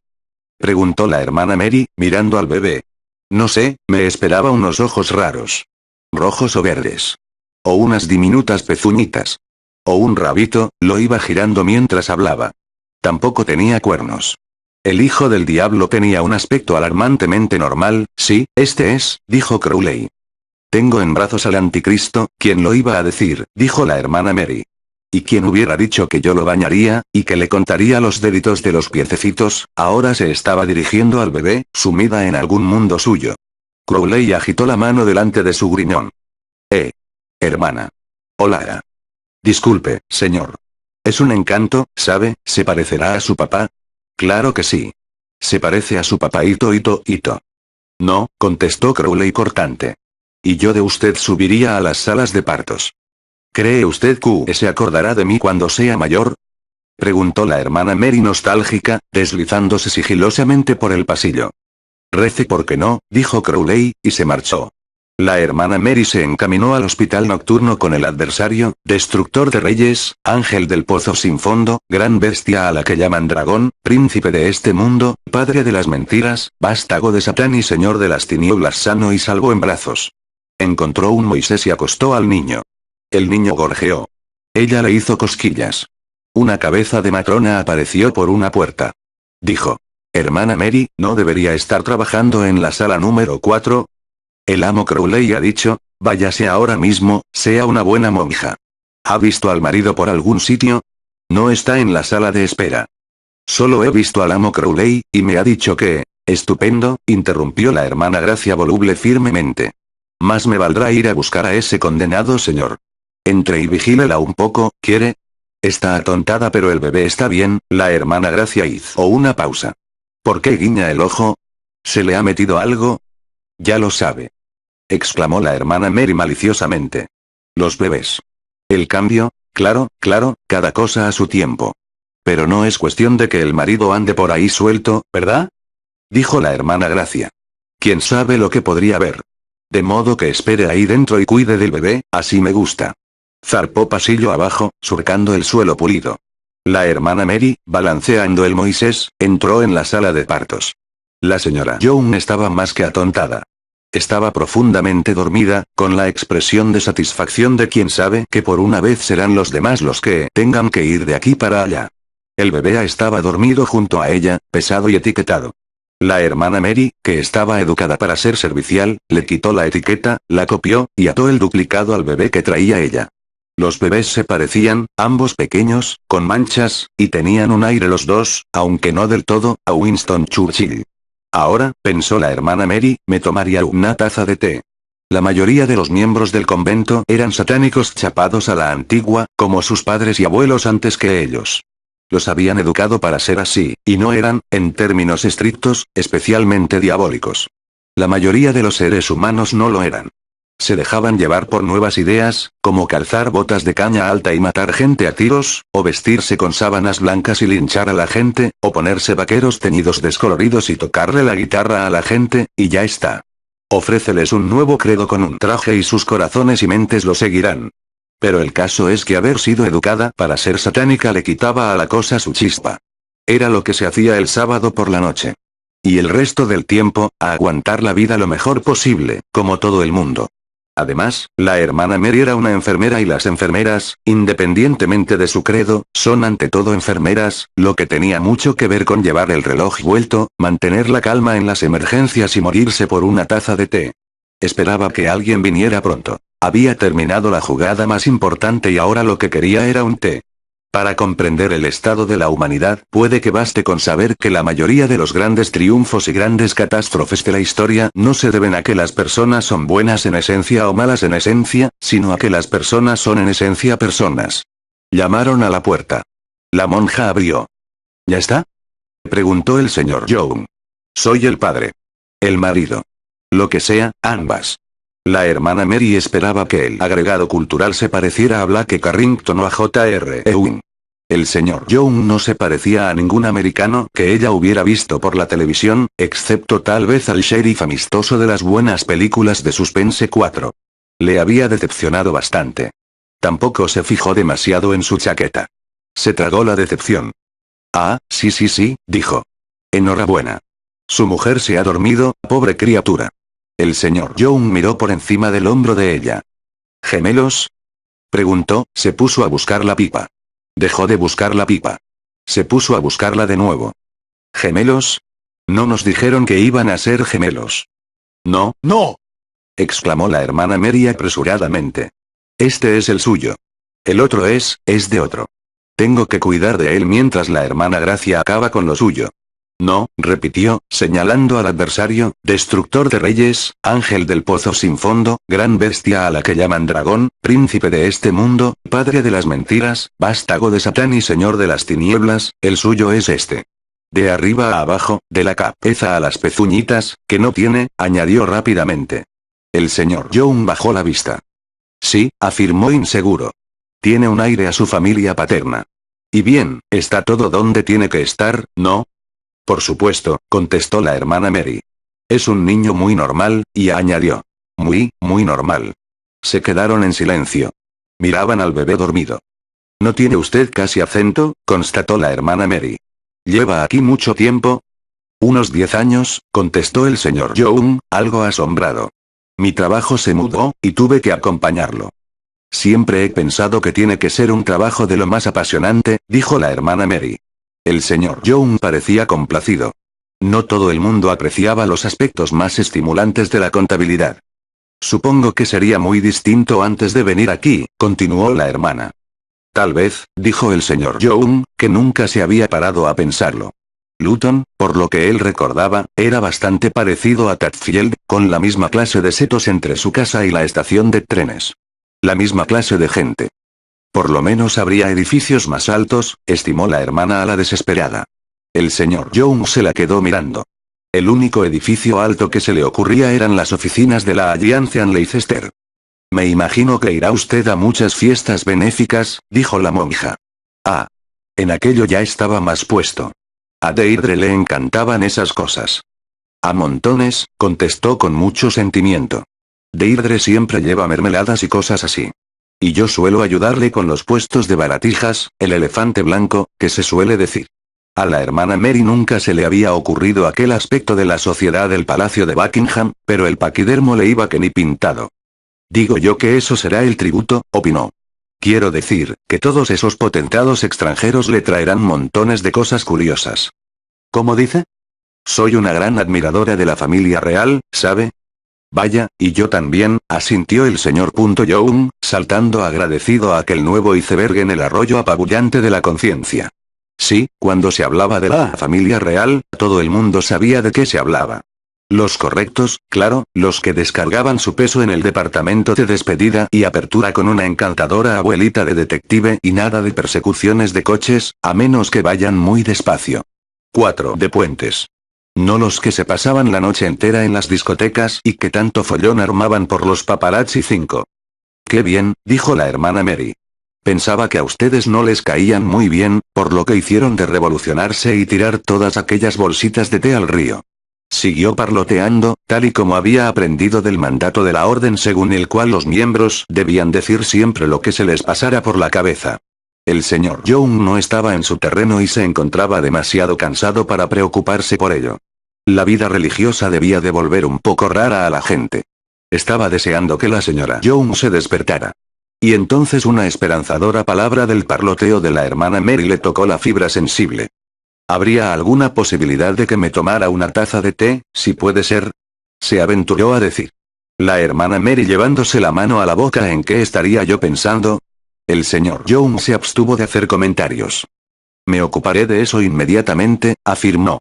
[SPEAKER 1] preguntó la hermana Mary, mirando al bebé. No sé, me esperaba unos ojos raros. Rojos o verdes. O unas diminutas pezuñitas. O un rabito, lo iba girando mientras hablaba. Tampoco tenía cuernos. El hijo del diablo tenía un aspecto alarmantemente normal. Sí, este es, dijo Crowley. Tengo en brazos al anticristo, ¿quién lo iba a decir?, dijo la hermana Mary. ¿Y quién hubiera dicho que yo lo bañaría, y que le contaría los deditos de los piececitos? Ahora se estaba dirigiendo al bebé, sumida en algún mundo suyo. Crowley agitó la mano delante de su gruñón. Hermana. Hola. Disculpe, señor. Es un encanto, ¿sabe? ¿Se parecerá a su papá? Claro que sí. Se parece a su papá Ito. No, contestó Crowley cortante. Y yo de usted subiría a las salas de partos. ¿Cree usted que se acordará de mí cuando sea mayor?, preguntó la hermana Mary nostálgica, deslizándose sigilosamente por el pasillo. Rece porque no, dijo Crowley, y se marchó. La hermana Mary se encaminó al hospital nocturno con el adversario, destructor de reyes, ángel del pozo sin fondo, gran bestia a la que llaman dragón, príncipe de este mundo, padre de las mentiras, vástago de Satán y señor de las tinieblas sano y salvo en brazos. Encontró un Moisés y acostó al niño. El niño gorjeó. Ella le hizo cosquillas. Una cabeza de matrona apareció por una puerta. Dijo. Hermana Mary, ¿no debería estar trabajando en la sala número 4? El amo Crowley ha dicho, Váyase ahora mismo, sea una buena monja. ¿Ha visto al marido por algún sitio? No está en la sala de espera. Solo he visto al amo Crowley, y me ha dicho que... Estupendo, interrumpió la hermana Gracia voluble firmemente. Más me valdrá ir a buscar a ese condenado señor. Entre y vigílela un poco, ¿quiere? Está atontada pero el bebé está bien, la hermana Gracia hizo una pausa. ¿Por qué guiña el ojo? ¿Se le ha metido algo? Ya lo sabe. Exclamó la hermana Mary maliciosamente. Los bebés. El cambio, claro, cada cosa a su tiempo. Pero no es cuestión de que el marido ande por ahí suelto, ¿verdad? Dijo la hermana Gracia. ¿Quién sabe lo que podría haber? De modo que espere ahí dentro y cuide del bebé, así me gusta. Zarpó pasillo abajo, surcando el suelo pulido. La hermana Mary, balanceando el Moisés, entró en la sala de partos. La señora Young estaba más que atontada. Estaba profundamente dormida, con la expresión de satisfacción de quien sabe que por una vez serán los demás los que tengan que ir de aquí para allá. El bebé estaba dormido junto a ella, pesado y etiquetado. La hermana Mary, que estaba educada para ser servicial, le quitó la etiqueta, la copió, y ató el duplicado al bebé que traía ella. Los bebés se parecían, ambos pequeños, con manchas, y tenían un aire los dos, aunque no del todo, a Winston Churchill. Ahora, pensó la hermana Mary, me tomaría una taza de té. La mayoría de los miembros del convento eran satánicos chapados a la antigua, como sus padres y abuelos antes que ellos. Los habían educado para ser así, y no eran, en términos estrictos, especialmente diabólicos. La mayoría de los seres humanos no lo eran. Se dejaban llevar por nuevas ideas, como calzar botas de caña alta y matar gente a tiros, o vestirse con sábanas blancas y linchar a la gente, o ponerse vaqueros teñidos descoloridos y tocarle la guitarra a la gente, y ya está. Ofréceles un nuevo credo con un traje y sus corazones y mentes lo seguirán. Pero el caso es que haber sido educada para ser satánica le quitaba a la cosa su chispa. Era lo que se hacía el sábado por la noche. Y el resto del tiempo, a aguantar la vida lo mejor posible, como todo el mundo. Además, la hermana Mary era una enfermera y las enfermeras, independientemente de su credo, son ante todo enfermeras, lo que tenía mucho que ver con llevar el reloj vuelto, mantener la calma en las emergencias y morirse por una taza de té. Esperaba que alguien viniera pronto. Había terminado la jugada más importante y ahora lo que quería era un té. Para comprender el estado de la humanidad, puede que baste con saber que la mayoría de los grandes triunfos y grandes catástrofes de la historia no se deben a que las personas son buenas en esencia o malas en esencia, sino a que las personas son en esencia personas. Llamaron a la puerta. La monja abrió. ¿Ya está? Preguntó el señor Young. Soy el padre. El marido. Lo que sea, ambas. La hermana Mary esperaba que el agregado cultural se pareciera a Blake Carrington o a J.R. Ewing. El señor Young no se parecía a ningún americano que ella hubiera visto por la televisión, excepto tal vez al sheriff amistoso de las buenas películas de suspense 4. Le había decepcionado bastante. Tampoco se fijó demasiado en su chaqueta. Se tragó la decepción. Ah, sí, dijo. Enhorabuena. Su mujer se ha dormido, pobre criatura. El señor Young miró por encima del hombro de ella. ¿Gemelos? Preguntó, se puso a buscar la pipa. Dejó de buscar la pipa. Se puso a buscarla de nuevo. ¿Gemelos? No nos dijeron que iban a ser gemelos. No, no. Exclamó la hermana Mary apresuradamente. Este es el suyo. El otro es de otro. Tengo que cuidar de él mientras la hermana Gracia acaba con lo suyo. No, repitió, señalando al adversario, destructor de reyes, ángel del pozo sin fondo, gran bestia a la que llaman dragón, príncipe de este mundo, padre de las mentiras, vástago de Satán y señor de las tinieblas, el suyo es este. De arriba a abajo, de la cabeza a las pezuñitas, que no tiene, añadió rápidamente. El señor Young bajó la vista. Sí, afirmó inseguro. Tiene un aire a su familia paterna. Y bien, está todo donde tiene que estar, ¿no? Por supuesto, contestó la hermana Mary. Es un niño muy normal, y añadió. Muy normal. Se quedaron en silencio. Miraban al bebé dormido. No tiene usted casi acento, constató la hermana Mary. ¿Lleva aquí mucho tiempo? Unos 10 años, contestó el señor Young, algo asombrado. Mi trabajo se mudó, y tuve que acompañarlo. Siempre he pensado que tiene que ser un trabajo de lo más apasionante, dijo la hermana Mary. El señor Young parecía complacido. No todo el mundo apreciaba los aspectos más estimulantes de la contabilidad. Supongo que sería muy distinto antes de venir aquí, continuó la hermana. Tal vez, dijo el señor Young, que nunca se había parado a pensarlo. Luton, por lo que él recordaba, era bastante parecido a Tadfield, con la misma clase de setos entre su casa y la estación de trenes. La misma clase de gente. Por lo menos habría edificios más altos, estimó la hermana a la desesperada. El señor Young se la quedó mirando. El único edificio alto que se le ocurría eran las oficinas de la Alliance en Leicester. Me imagino que irá usted a muchas fiestas benéficas, dijo la monja. Ah. En aquello ya estaba más puesto. A Deirdre le encantaban esas cosas. A montones, contestó con mucho sentimiento. Deirdre siempre lleva mermeladas y cosas así. Y yo suelo ayudarle con los puestos de baratijas, el elefante blanco, que se suele decir. A la hermana Mary nunca se le había ocurrido aquel aspecto de la sociedad del Palacio de Buckingham, pero el paquidermo le iba que ni pintado. Digo yo que eso será el tributo, opinó. Quiero decir, que todos esos potentados extranjeros le traerán montones de cosas curiosas. ¿Cómo dice? Soy una gran admiradora de la familia real, ¿sabe? Vaya, y yo también, asintió el señor Young, saltando agradecido a aquel nuevo iceberg en el arroyo apabullante de la conciencia. Sí, cuando se hablaba de la familia real, todo el mundo sabía de qué se hablaba. Los correctos, claro, los que descargaban su peso en el departamento de despedida y apertura con una encantadora abuelita de detective y nada de persecuciones de coches, a menos que vayan muy despacio. 4 de puentes. No los que se pasaban la noche entera en las discotecas y que tanto follón armaban por los paparazzi 5. Qué bien, dijo la hermana Mary. Pensaba que a ustedes no les caían muy bien, por lo que hicieron de revolucionarse y tirar todas aquellas bolsitas de té al río. Siguió parloteando, tal y como había aprendido del mandato de la orden según el cual los miembros debían decir siempre lo que se les pasara por la cabeza. El señor Young no estaba en su terreno y se encontraba demasiado cansado para preocuparse por ello. La vida religiosa debía de volver un poco rara a la gente. Estaba deseando que la señora Young se despertara. Y entonces una esperanzadora palabra del parloteo de la hermana Mary le tocó la fibra sensible. ¿Habría alguna posibilidad de que me tomara una taza de té, si puede ser? Se aventuró a decir. La hermana Mary llevándose la mano a la boca. ¿En qué estaría yo pensando? El señor Young se abstuvo de hacer comentarios. Me ocuparé de eso inmediatamente, afirmó.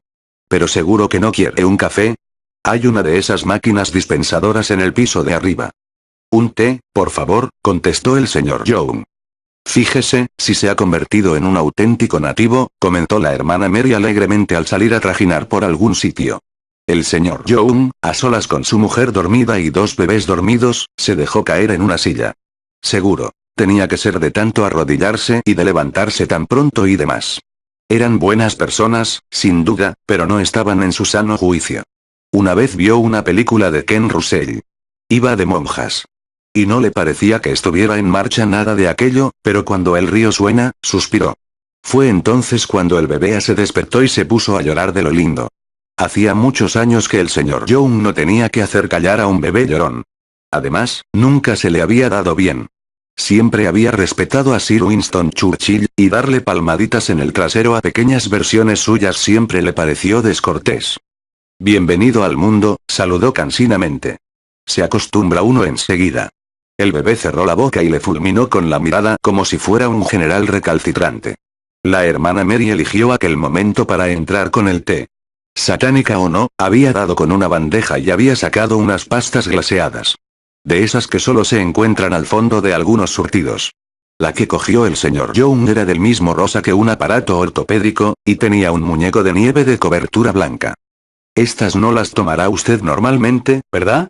[SPEAKER 1] Pero seguro que no quiere un café. Hay una de esas máquinas dispensadoras en el piso de arriba. Un té, por favor, contestó el señor Young. Fíjese, si se ha convertido en un auténtico nativo, comentó la hermana Mary alegremente al salir a trajinar por algún sitio. El señor Young, a solas con su mujer dormida y 2 bebés dormidos, se dejó caer en una silla. Seguro. Tenía que ser de tanto arrodillarse y de levantarse tan pronto y demás. Eran buenas personas, sin duda, pero no estaban en su sano juicio. Una vez vio una película de Ken Russell. Iba de monjas. Y no le parecía que estuviera en marcha nada de aquello, pero cuando el río suena, suspiró. Fue entonces cuando el bebé se despertó y se puso a llorar de lo lindo. Hacía muchos años que el señor Young no tenía que hacer callar a un bebé llorón. Además, nunca se le había dado bien. Siempre había respetado a Sir Winston Churchill, y darle palmaditas en el trasero a pequeñas versiones suyas siempre le pareció descortés. Bienvenido al mundo, saludó cansinamente. Se acostumbra uno enseguida. El bebé cerró la boca y le fulminó con la mirada como si fuera un general recalcitrante. La hermana Mary eligió aquel momento para entrar con el té. Satánica o no, había dado con una bandeja y había sacado unas pastas glaseadas. De esas que solo se encuentran al fondo de algunos surtidos. La que cogió el señor Young era del mismo rosa que un aparato ortopédico, y tenía un muñeco de nieve de cobertura blanca. «Estas no las tomará usted normalmente, ¿verdad?»,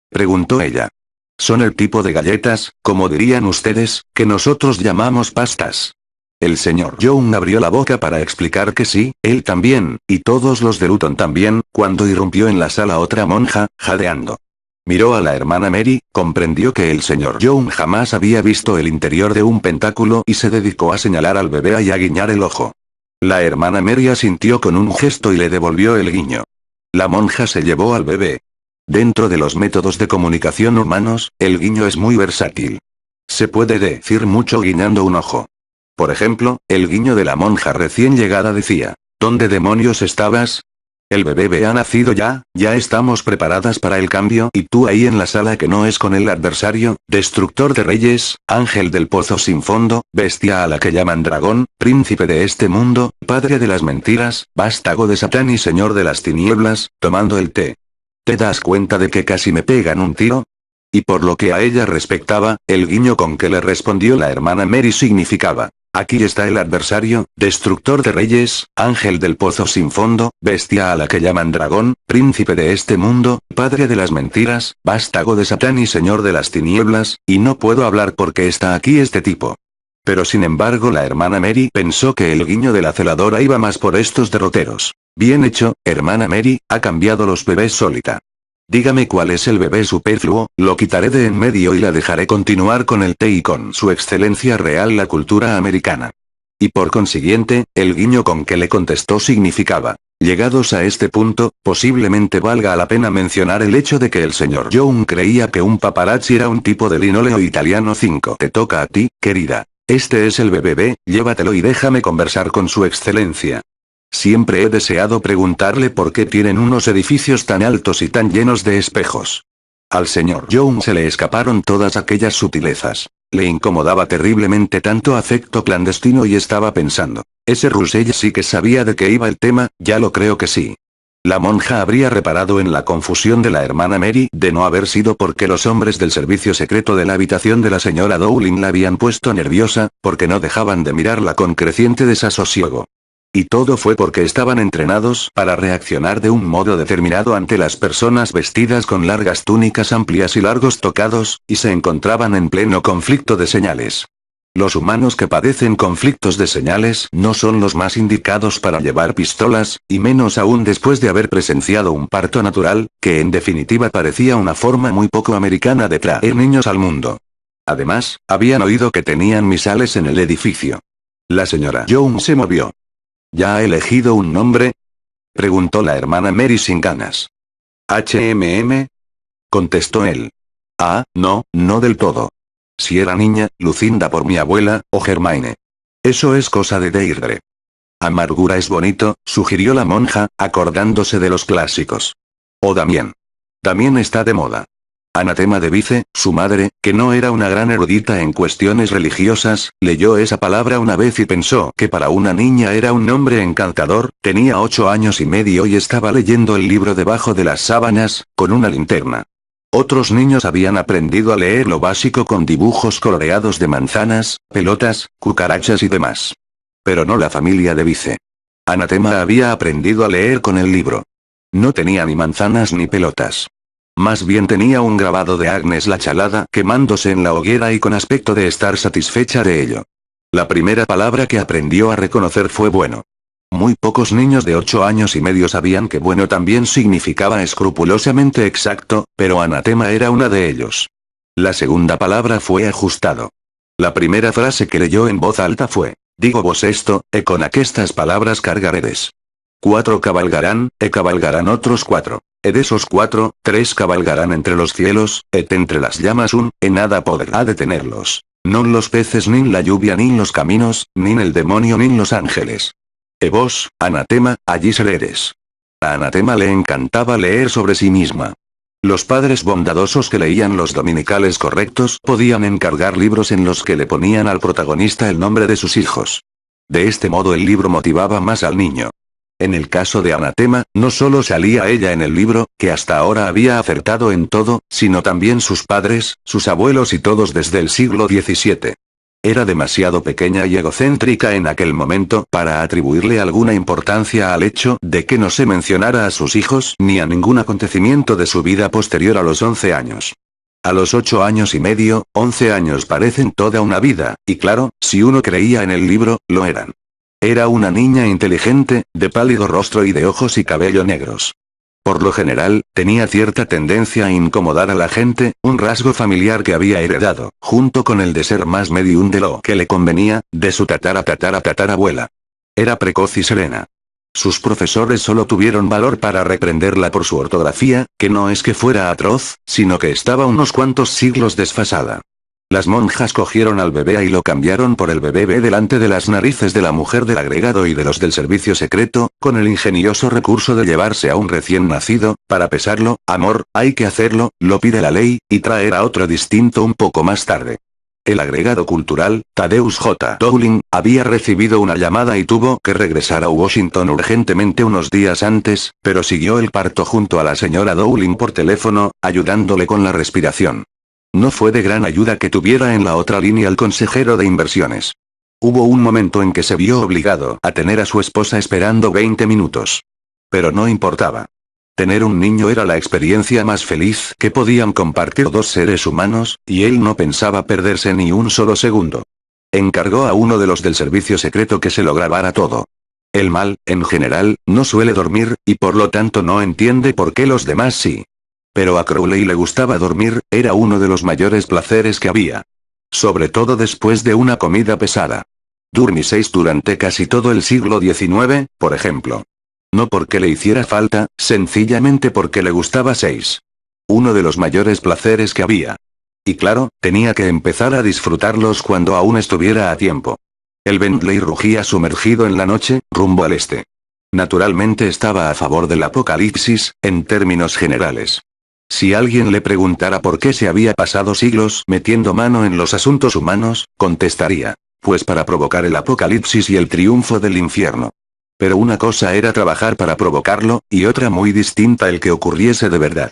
[SPEAKER 1] preguntó ella. «Son el tipo de galletas, como dirían ustedes, que nosotros llamamos pastas». El señor Young abrió la boca para explicar que sí, él también, y todos los de Luton también, cuando irrumpió en la sala otra monja, jadeando. Miró a la hermana Mary, comprendió que el señor Young jamás había visto el interior de un pentáculo y se dedicó a señalar al bebé y a guiñar el ojo. La hermana Mary asintió con un gesto y le devolvió el guiño. La monja se llevó al bebé. Dentro de los métodos de comunicación humanos, el guiño es muy versátil. Se puede decir mucho guiñando un ojo. Por ejemplo, el guiño de la monja recién llegada decía, «¿Dónde demonios estabas?». El bebé ha nacido ya, ya estamos preparadas para el cambio y tú ahí en la sala que no es con el adversario, destructor de reyes, ángel del pozo sin fondo, bestia a la que llaman dragón, príncipe de este mundo, padre de las mentiras, vástago de Satán y señor de las tinieblas, tomando el té. ¿Te das cuenta de que casi me pegan un tiro? Y por lo que a ella respectaba, el guiño con que le respondió la hermana Mary significaba: aquí está el adversario, destructor de reyes, ángel del pozo sin fondo, bestia a la que llaman dragón, príncipe de este mundo, padre de las mentiras, vástago de Satán y señor de las tinieblas, y no puedo hablar porque está aquí este tipo. Pero sin embargo la hermana Mary pensó que el guiño de la celadora iba más por estos derroteros. Bien hecho, hermana Mary, ha cambiado los bebés solita. Dígame cuál es el bebé superfluo, lo quitaré de en medio y la dejaré continuar con el té y con su excelencia real la cultura americana. Y por consiguiente, el guiño con que le contestó significaba: llegados a este punto, posiblemente valga la pena mencionar el hecho de que el señor Young creía que un paparazzi era un tipo de linóleo italiano 5. Te toca a ti, querida. Este es el bebé, llévatelo y déjame conversar con su excelencia. Siempre he deseado preguntarle por qué tienen unos edificios tan altos y tan llenos de espejos. Al señor Young se le escaparon todas aquellas sutilezas. Le incomodaba terriblemente tanto afecto clandestino y estaba pensando: ese Russell sí que sabía de qué iba el tema, ya lo creo que sí. La monja habría reparado en la confusión de la hermana Mary de no haber sido porque los hombres del servicio secreto de la habitación de la señora Dowling la habían puesto nerviosa, porque no dejaban de mirarla con creciente desasosiego. Y todo fue porque estaban entrenados para reaccionar de un modo determinado ante las personas vestidas con largas túnicas amplias y largos tocados, y se encontraban en pleno conflicto de señales. Los humanos que padecen conflictos de señales no son los más indicados para llevar pistolas, y menos aún después de haber presenciado un parto natural, que en definitiva parecía una forma muy poco americana de traer niños al mundo. Además, habían oído que tenían misales en el edificio. La señora Young se movió. ¿Ya ha elegido un nombre?, preguntó la hermana Mary sin ganas. ¿HMM? Contestó él. Ah, no, no del todo. Si era niña, Lucinda por mi abuela, o Hermione. Eso es cosa de Deirdre. Amargura es bonito, sugirió la monja, acordándose de los clásicos. O Damien. Damien está de moda. Anatema de Vice, su madre, que no era una gran erudita en cuestiones religiosas, leyó esa palabra una vez y pensó que para una niña era un nombre encantador. Tenía 8 años y medio y estaba leyendo el libro debajo de las sábanas, con una linterna. Otros niños habían aprendido a leer lo básico con dibujos coloreados de manzanas, pelotas, cucarachas y demás. Pero no la familia de Vice. Anatema había aprendido a leer con el libro. No tenía ni manzanas ni pelotas. Más bien tenía un grabado de Agnes la Chalada quemándose en la hoguera y con aspecto de estar satisfecha de ello. La primera palabra que aprendió a reconocer fue bueno. Muy pocos niños de 8 años y medio sabían que bueno también significaba escrupulosamente exacto, pero Anatema era una de ellos. La segunda palabra fue ajustado. La primera frase que leyó en voz alta fue: digo vos esto, e con aquestas palabras cargaredes. 4 cabalgarán, e cabalgarán otros 4. E de esos 4, 3 cabalgarán entre los cielos, et entre las llamas e nada podrá detenerlos. Non los peces nin la lluvia nin los caminos, nin el demonio nin los ángeles. E vos, Anatema, allí sereres. A Anatema le encantaba leer sobre sí misma. Los padres bondadosos que leían los dominicales correctos podían encargar libros en los que le ponían al protagonista el nombre de sus hijos. De este modo el libro motivaba más al niño. En el caso de Anatema, no solo salía ella en el libro, que hasta ahora había acertado en todo, sino también sus padres, sus abuelos y todos desde el siglo XVII. Era demasiado pequeña y egocéntrica en aquel momento para atribuirle alguna importancia al hecho de que no se mencionara a sus hijos ni a ningún acontecimiento de su vida posterior a los 11 años. A los 8 años y medio, 11 años parecen toda una vida, y claro, si uno creía en el libro, lo eran. Era una niña inteligente, de pálido rostro y de ojos y cabello negros. Por lo general, tenía cierta tendencia a incomodar a la gente, un rasgo familiar que había heredado, junto con el de ser más medium de lo que le convenía, de su tatarabuela. Era precoz y serena. Sus profesores solo tuvieron valor para reprenderla por su ortografía, que no es que fuera atroz, sino que estaba unos cuantos siglos desfasada. Las monjas cogieron al bebé A y lo cambiaron por el bebé B delante de las narices de la mujer del agregado y de los del servicio secreto, con el ingenioso recurso de llevarse a un recién nacido, para pesarlo. Amor, hay que hacerlo, lo pide la ley, y traer a otro distinto un poco más tarde. El agregado cultural, Thaddeus J. Dowling, había recibido una llamada y tuvo que regresar a Washington urgentemente unos días antes, pero siguió el parto junto a la señora Dowling por teléfono, ayudándole con la respiración. No fue de gran ayuda que tuviera en la otra línea al consejero de inversiones. Hubo un momento en que se vio obligado a tener a su esposa esperando 20 minutos. Pero no importaba. Tener un niño era la experiencia más feliz que podían compartir dos seres humanos, y él no pensaba perderse ni un solo segundo. Encargó a uno de los del servicio secreto que se lo grabara todo. El mal, en general, no suele dormir, y por lo tanto no entiende por qué los demás sí. Pero a Crowley le gustaba dormir, era uno de los mayores placeres que había. Sobre todo después de una comida pesada. Durmisteis durante casi todo el siglo XIX, por ejemplo. No porque le hiciera falta, sencillamente porque le gustaba 6. Uno de los mayores placeres que había. Y claro, tenía que empezar a disfrutarlos cuando aún estuviera a tiempo. El Bentley rugía sumergido en la noche, rumbo al este. Naturalmente estaba a favor del apocalipsis, en términos generales. Si alguien le preguntara por qué se había pasado siglos metiendo mano en los asuntos humanos, contestaría, pues para provocar el apocalipsis y el triunfo del infierno. Pero una cosa era trabajar para provocarlo, y otra muy distinta el que ocurriese de verdad.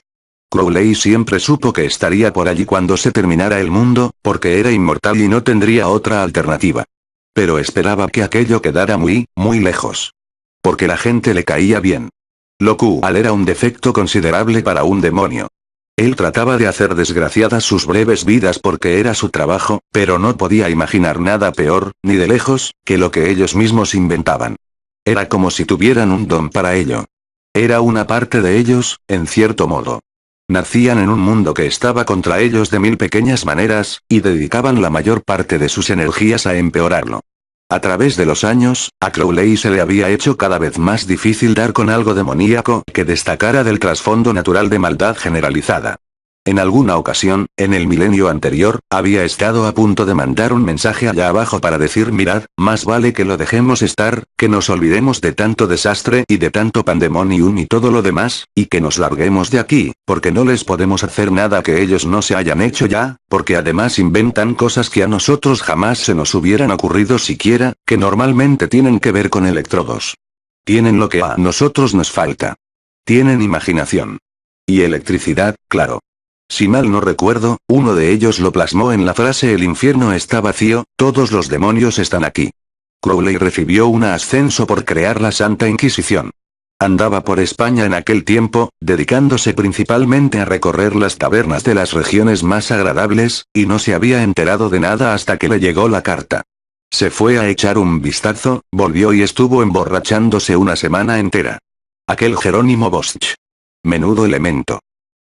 [SPEAKER 1] Crowley siempre supo que estaría por allí cuando se terminara el mundo, porque era inmortal y no tendría otra alternativa. Pero esperaba que aquello quedara muy, muy lejos. Porque la gente le caía bien. Lo cual era un defecto considerable para un demonio. Él trataba de hacer desgraciadas sus breves vidas porque era su trabajo, pero no podía imaginar nada peor, ni de lejos, que lo que ellos mismos inventaban. Era como si tuvieran un don para ello. Era una parte de ellos, en cierto modo. Nacían en un mundo que estaba contra ellos de 1000 pequeñas maneras, y dedicaban la mayor parte de sus energías a empeorarlo. A través de los años, a Crowley se le había hecho cada vez más difícil dar con algo demoníaco que destacara del trasfondo natural de maldad generalizada. En alguna ocasión, en el milenio anterior, había estado a punto de mandar un mensaje allá abajo para decir mirad, más vale que lo dejemos estar, que nos olvidemos de tanto desastre y de tanto pandemonium y todo lo demás, y que nos larguemos de aquí, porque no les podemos hacer nada que ellos no se hayan hecho ya, porque además inventan cosas que a nosotros jamás se nos hubieran ocurrido siquiera, que normalmente tienen que ver con electrodos. Tienen lo que a nosotros nos falta. Tienen imaginación. Y electricidad, claro. Si mal no recuerdo, uno de ellos lo plasmó en la frase el infierno está vacío, todos los demonios están aquí. Crowley recibió un ascenso por crear la Santa Inquisición. Andaba por España en aquel tiempo, dedicándose principalmente a recorrer las tabernas de las regiones más agradables, y no se había enterado de nada hasta que le llegó la carta. Se fue a echar un vistazo, volvió y estuvo emborrachándose una semana entera. Aquel Jerónimo Bosch. Menudo elemento.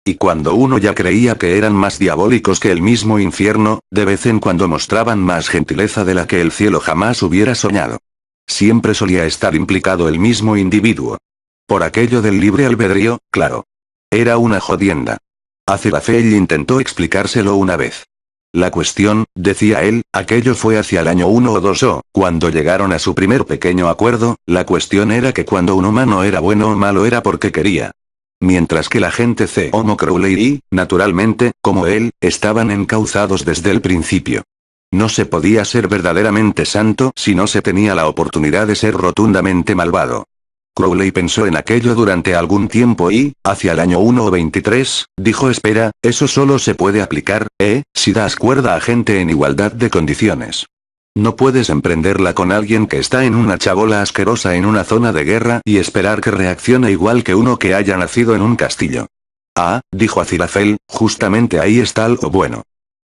[SPEAKER 1] Y cuando uno ya creía que eran más diabólicos que el mismo infierno, de vez en cuando mostraban más gentileza de la que el cielo jamás hubiera soñado. Siempre solía estar implicado el mismo individuo. Por aquello del libre albedrío, claro. Era una jodienda. Aziraphale intentó explicárselo una vez. La cuestión, decía él, aquello fue hacia el año 1 o 2 o, cuando llegaron a su primer pequeño acuerdo, la cuestión era que cuando un humano era bueno o malo era porque quería. Mientras que la gente C. Homo Crowley y, naturalmente, como él, estaban encauzados desde el principio. No se podía ser verdaderamente santo si no se tenía la oportunidad de ser rotundamente malvado. Crowley pensó en aquello durante algún tiempo y, hacia el año 1 o 23, dijo espera, eso solo se puede aplicar, si das cuerda a gente en igualdad de condiciones. No puedes emprenderla con alguien que está en una chabola asquerosa en una zona de guerra y esperar que reaccione igual que uno que haya nacido en un castillo. Ah, dijo Aziraphale, justamente ahí está algo bueno.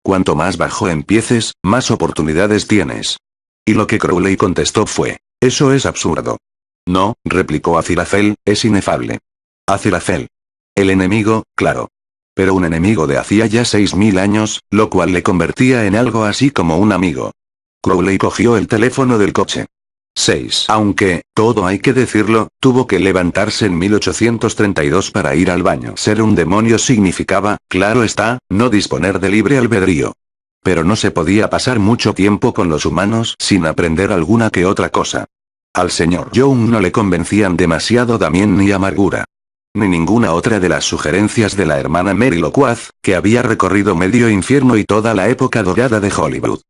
[SPEAKER 1] Cuanto más bajo empieces, más oportunidades tienes. Y lo que Crowley contestó fue, eso es absurdo. No, replicó Aziraphale, es inefable. Aziraphale. El enemigo, claro. Pero un enemigo de hacía ya 6000 años, lo cual le convertía en algo así como un amigo. Crowley cogió el teléfono del coche. 6. Aunque, todo hay que decirlo, tuvo que levantarse en 1832 para ir al baño. Ser un demonio significaba, claro está, no disponer de libre albedrío. pero no se podía pasar mucho tiempo con los humanos sin aprender alguna que otra cosa. Al señor Young no le convencían demasiado Damien ni Amargura. Ni ninguna otra de las sugerencias de la hermana Mary Loquaz, que había recorrido medio infierno y toda la época dorada de Hollywood.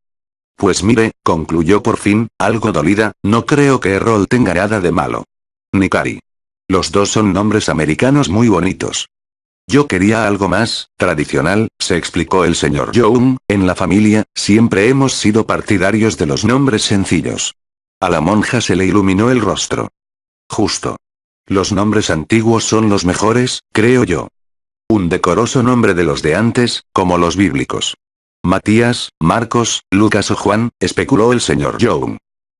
[SPEAKER 1] Pues mire, concluyó por fin, algo dolida, no creo que Errol tenga nada de malo. Ni Cary. Los dos son nombres americanos muy bonitos. Yo quería algo más, tradicional, se explicó el señor Young, en la familia, siempre hemos sido partidarios de los nombres sencillos. A la monja se le iluminó el rostro. Justo. Los nombres antiguos son los mejores, creo yo. Un decoroso nombre de los de antes, como los bíblicos. Matías, Marcos, Lucas o Juan, especuló el señor Young.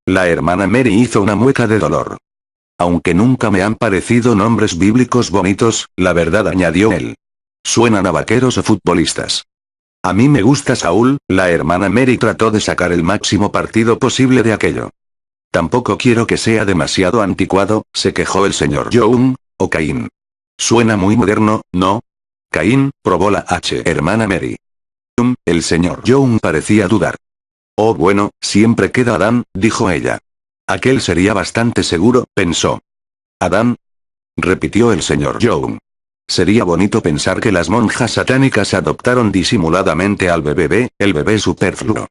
[SPEAKER 1] La hermana Mary hizo una mueca de dolor. Aunque nunca me han parecido nombres bíblicos bonitos, la verdad, añadió él. Suenan a vaqueros o futbolistas. A mí me gusta Saúl, la hermana Mary trató de sacar el máximo partido posible de aquello. Tampoco quiero que sea demasiado anticuado, se quejó el señor Young, o Caín. Suena muy moderno, ¿no? Caín, probó la hermana Mary. El señor Young parecía dudar. Oh bueno, siempre queda Adán, dijo ella. Aquel sería bastante seguro, pensó. ¿Adán? Repitió el señor Young. Sería bonito pensar que las monjas satánicas adoptaron disimuladamente al bebé, el bebé superfluo.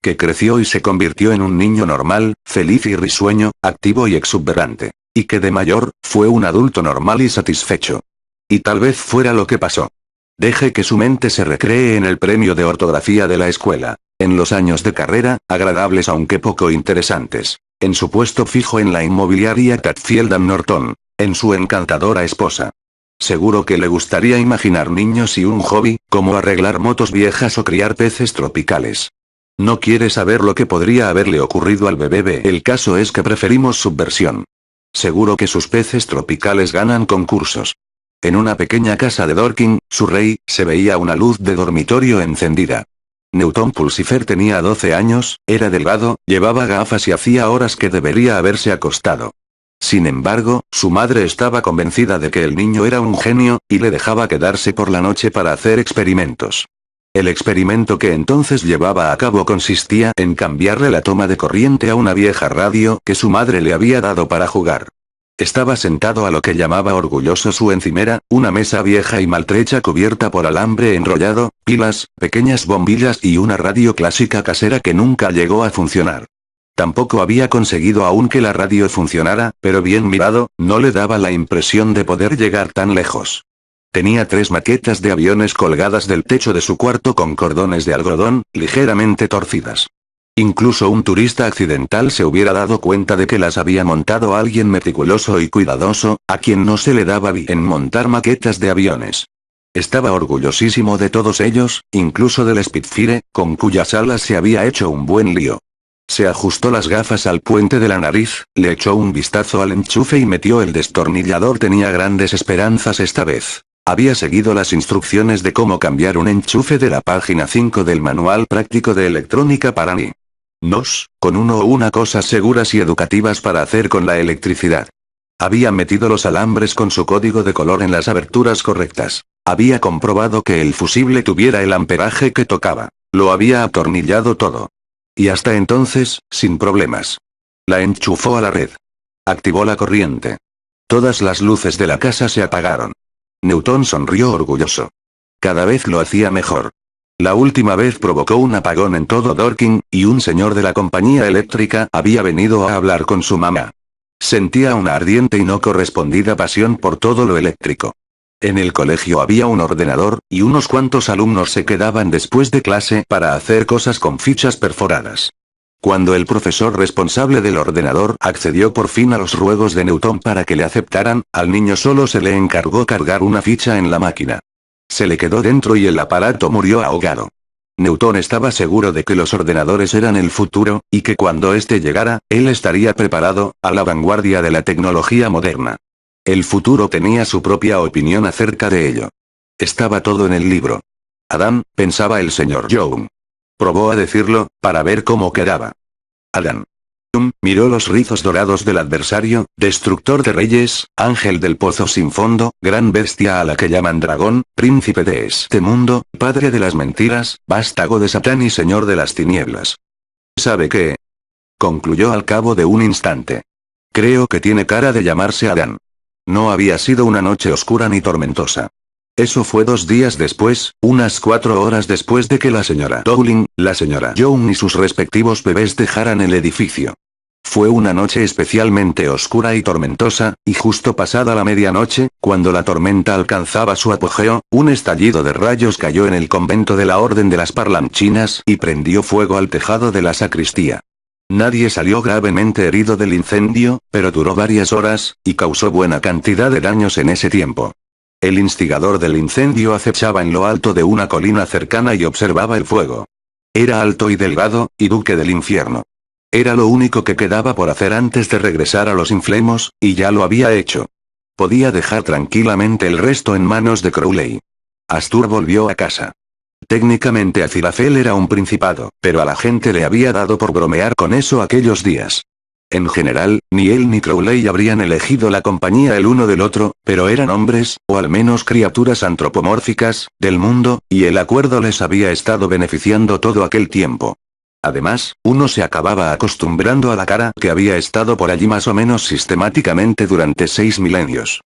[SPEAKER 1] Que creció y se convirtió en un niño normal, feliz y risueño, activo y exuberante. Y que de mayor, fue un adulto normal y satisfecho. Y tal vez fuera lo que pasó. Deje que su mente se recree en el premio de ortografía de la escuela. En los años de carrera, agradables aunque poco interesantes. En su puesto fijo en la inmobiliaria Catfield & Norton. En su encantadora esposa. Seguro que le gustaría imaginar niños y un hobby, como arreglar motos viejas o criar peces tropicales. No quiere saber lo que podría haberle ocurrido al bebé. El caso es que preferimos subversión. Seguro que sus peces tropicales ganan concursos. En una pequeña casa de Dorking, Surrey, se veía una luz de dormitorio encendida. Newton Pulsifer tenía 12 años, era delgado, llevaba gafas y hacía horas que debería haberse acostado. Sin embargo, su madre estaba convencida de que el niño era un genio, y le dejaba quedarse por la noche para hacer experimentos. El experimento que entonces llevaba a cabo consistía en cambiarle la toma de corriente a una vieja radio que su madre le había dado para jugar. Estaba sentado a lo que llamaba orgulloso su encimera, una mesa vieja y maltrecha cubierta por alambre enrollado, pilas, pequeñas bombillas y una radio clásica casera que nunca llegó a funcionar. Tampoco había conseguido aún que la radio funcionara, pero bien mirado, no le daba la impresión de poder llegar tan lejos. Tenía 3 maquetas de aviones colgadas del techo de su cuarto con cordones de algodón, ligeramente torcidas. Incluso un turista accidental se hubiera dado cuenta de que las había montado alguien meticuloso y cuidadoso, a quien no se le daba bien montar maquetas de aviones. Estaba orgullosísimo de todos ellos, incluso del Spitfire, con cuyas alas se había hecho un buen lío. Se ajustó las gafas al puente de la nariz, le echó un vistazo al enchufe y metió el destornillador. Tenía grandes esperanzas esta vez. Había seguido las instrucciones de cómo cambiar un enchufe de la página 5 del manual práctico de electrónica para niños, con uno o una cosas seguras y educativas para hacer con la electricidad. Había metido los alambres con su código de color en las aberturas correctas. Había comprobado que el fusible tuviera el amperaje que tocaba. Lo había atornillado todo. Y hasta entonces, sin problemas. La enchufó a la red. Activó la corriente. Todas las luces de la casa se apagaron. Newton sonrió orgulloso. Cada vez lo hacía mejor. La última vez provocó un apagón en todo Dorking, y un señor de la compañía eléctrica había venido a hablar con su mamá. Sentía una ardiente y no correspondida pasión por todo lo eléctrico. En el colegio había un ordenador, y unos cuantos alumnos se quedaban después de clase para hacer cosas con fichas perforadas. Cuando el profesor responsable del ordenador accedió por fin a los ruegos de Newton para que le aceptaran, al niño solo se le encargó cargar una ficha en la máquina. Se le quedó dentro y el aparato murió ahogado. Newton estaba seguro de que los ordenadores eran el futuro, y que cuando éste llegara, él estaría preparado, a la vanguardia de la tecnología moderna. El futuro tenía su propia opinión acerca de ello. Estaba todo en el libro. Adán, pensaba el señor Young. Probó a decirlo, para ver cómo quedaba. Adán. Miró los rizos dorados del adversario, destructor de reyes, ángel del pozo sin fondo, gran bestia a la que llaman dragón, príncipe de este mundo, padre de las mentiras, vástago de Satán y señor de las tinieblas. ¿Sabe qué? Concluyó al cabo de un instante. Creo que tiene cara de llamarse Adán. No había sido una noche oscura ni tormentosa. Eso fue 2 días después, unas 4 horas después de que la señora Dowling, la señora Young y sus respectivos bebés dejaran el edificio. Fue una noche especialmente oscura y tormentosa, y justo pasada la medianoche, cuando la tormenta alcanzaba su apogeo, un estallido de rayos cayó en el convento de la Orden de las Parlanchinas y prendió fuego al tejado de la sacristía. Nadie salió gravemente herido del incendio, pero duró varias horas, y causó buena cantidad de daños en ese tiempo. El instigador del incendio acechaba en lo alto de una colina cercana y observaba el fuego. Era alto y delgado, y duque del infierno. Era lo único que quedaba por hacer antes de regresar a los inflemos, y ya lo había hecho. Podía dejar tranquilamente el resto en manos de Crowley. Astur volvió a casa. Técnicamente Aziraphale era un principado, pero a la gente le había dado por bromear con eso aquellos días. En general, ni él ni Crowley habrían elegido la compañía el uno del otro, pero eran hombres, o al menos criaturas antropomórficas, del mundo, y el acuerdo les había estado beneficiando todo aquel tiempo. Además, uno se acababa acostumbrando a la cara que había estado por allí más o menos sistemáticamente durante 6 milenios.